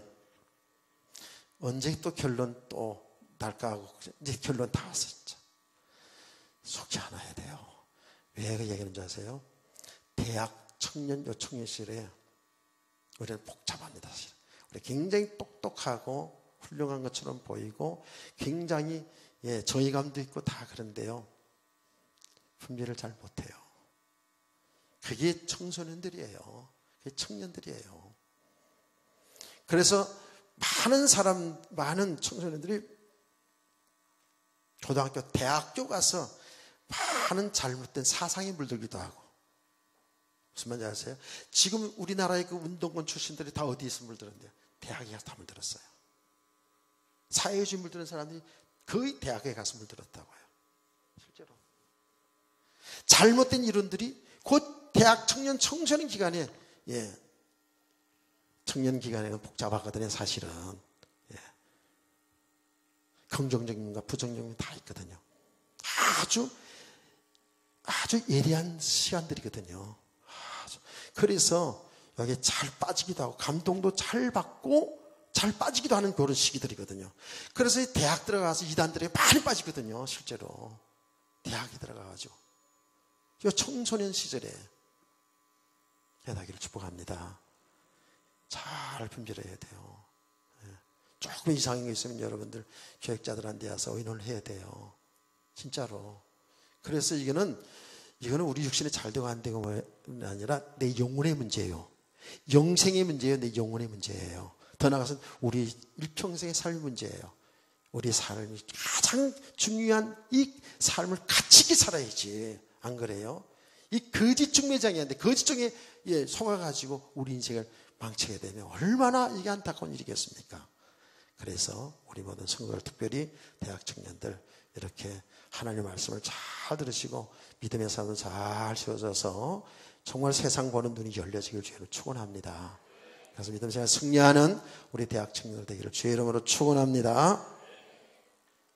언제 또 결론 또 날까 하고 이제 결론 다 왔어 진짜. 속지 않아야 돼요. 왜 그 얘기하는 줄 아세요? 대학 청년 요청실에 우리는 복잡합니다. 사실. 우리 굉장히 똑똑하고 훌륭한 것처럼 보이고 굉장히 정의감도 있고 다 그런데요. 분별을 잘 못해요. 그게 청소년들이에요. 그게 청년들이에요. 그래서 많은 청소년들이 고등학교, 대학교 가서 많은 잘못된 사상에 물들기도 하고. 무슨 말인지 아세요? 지금 우리나라의 그 운동권 출신들이 다 어디에서 물들었는데요? 대학에 가서 다 물들었어요. 사회주의 물드는 사람들이 거의 대학에 가서 물들었다고 해요. 실제로. 잘못된 이론들이 곧 대학 청소년 기간에, 청년 기간에는 복잡하거든요, 사실은. 긍정적인 면과 부정적인 면 다 있거든요. 아주 예리한 시간들이거든요. 그래서 여기에 잘 빠지기도 하고 감동도 잘 받고 잘 빠지기도 하는 그런 시기들이거든요. 그래서 대학 들어가서 이단들이 많이 빠지거든요. 실제로 대학에 들어가가지고 이 청소년 시절에 해나기를 축복합니다. 잘 분별해야 돼요. 조금 이상한 게 있으면 여러분들 교육자들한테 와서 의논을 해야 돼요. 진짜로. 그래서 이거는 우리 육신에 잘 되고 안 되고가 아니라 내 영혼의 문제예요. 영생의 문제예요. 내 영혼의 문제예요. 더 나아가서는 우리 일평생의 삶의 문제예요. 우리 삶이 가장 중요한 이 삶을 가치 있게 살아야지. 안 그래요? 이 거짓 중매장이었는데 거짓 중에 속아가지고 우리 인생을 망치게 되면 얼마나 이게 안타까운 일이겠습니까? 그래서 우리 모든 성도들, 특별히 대학 청년들 이렇게 하나님의 말씀을 잘 들으시고 믿음의 삶을 잘 세워져서 정말 세상 보는 눈이 열려지길 주의로 축원합니다. 그래서 믿음의 삶을 승리하는 우리 대학 청년들 되기를 주의 이름으로 축원합니다.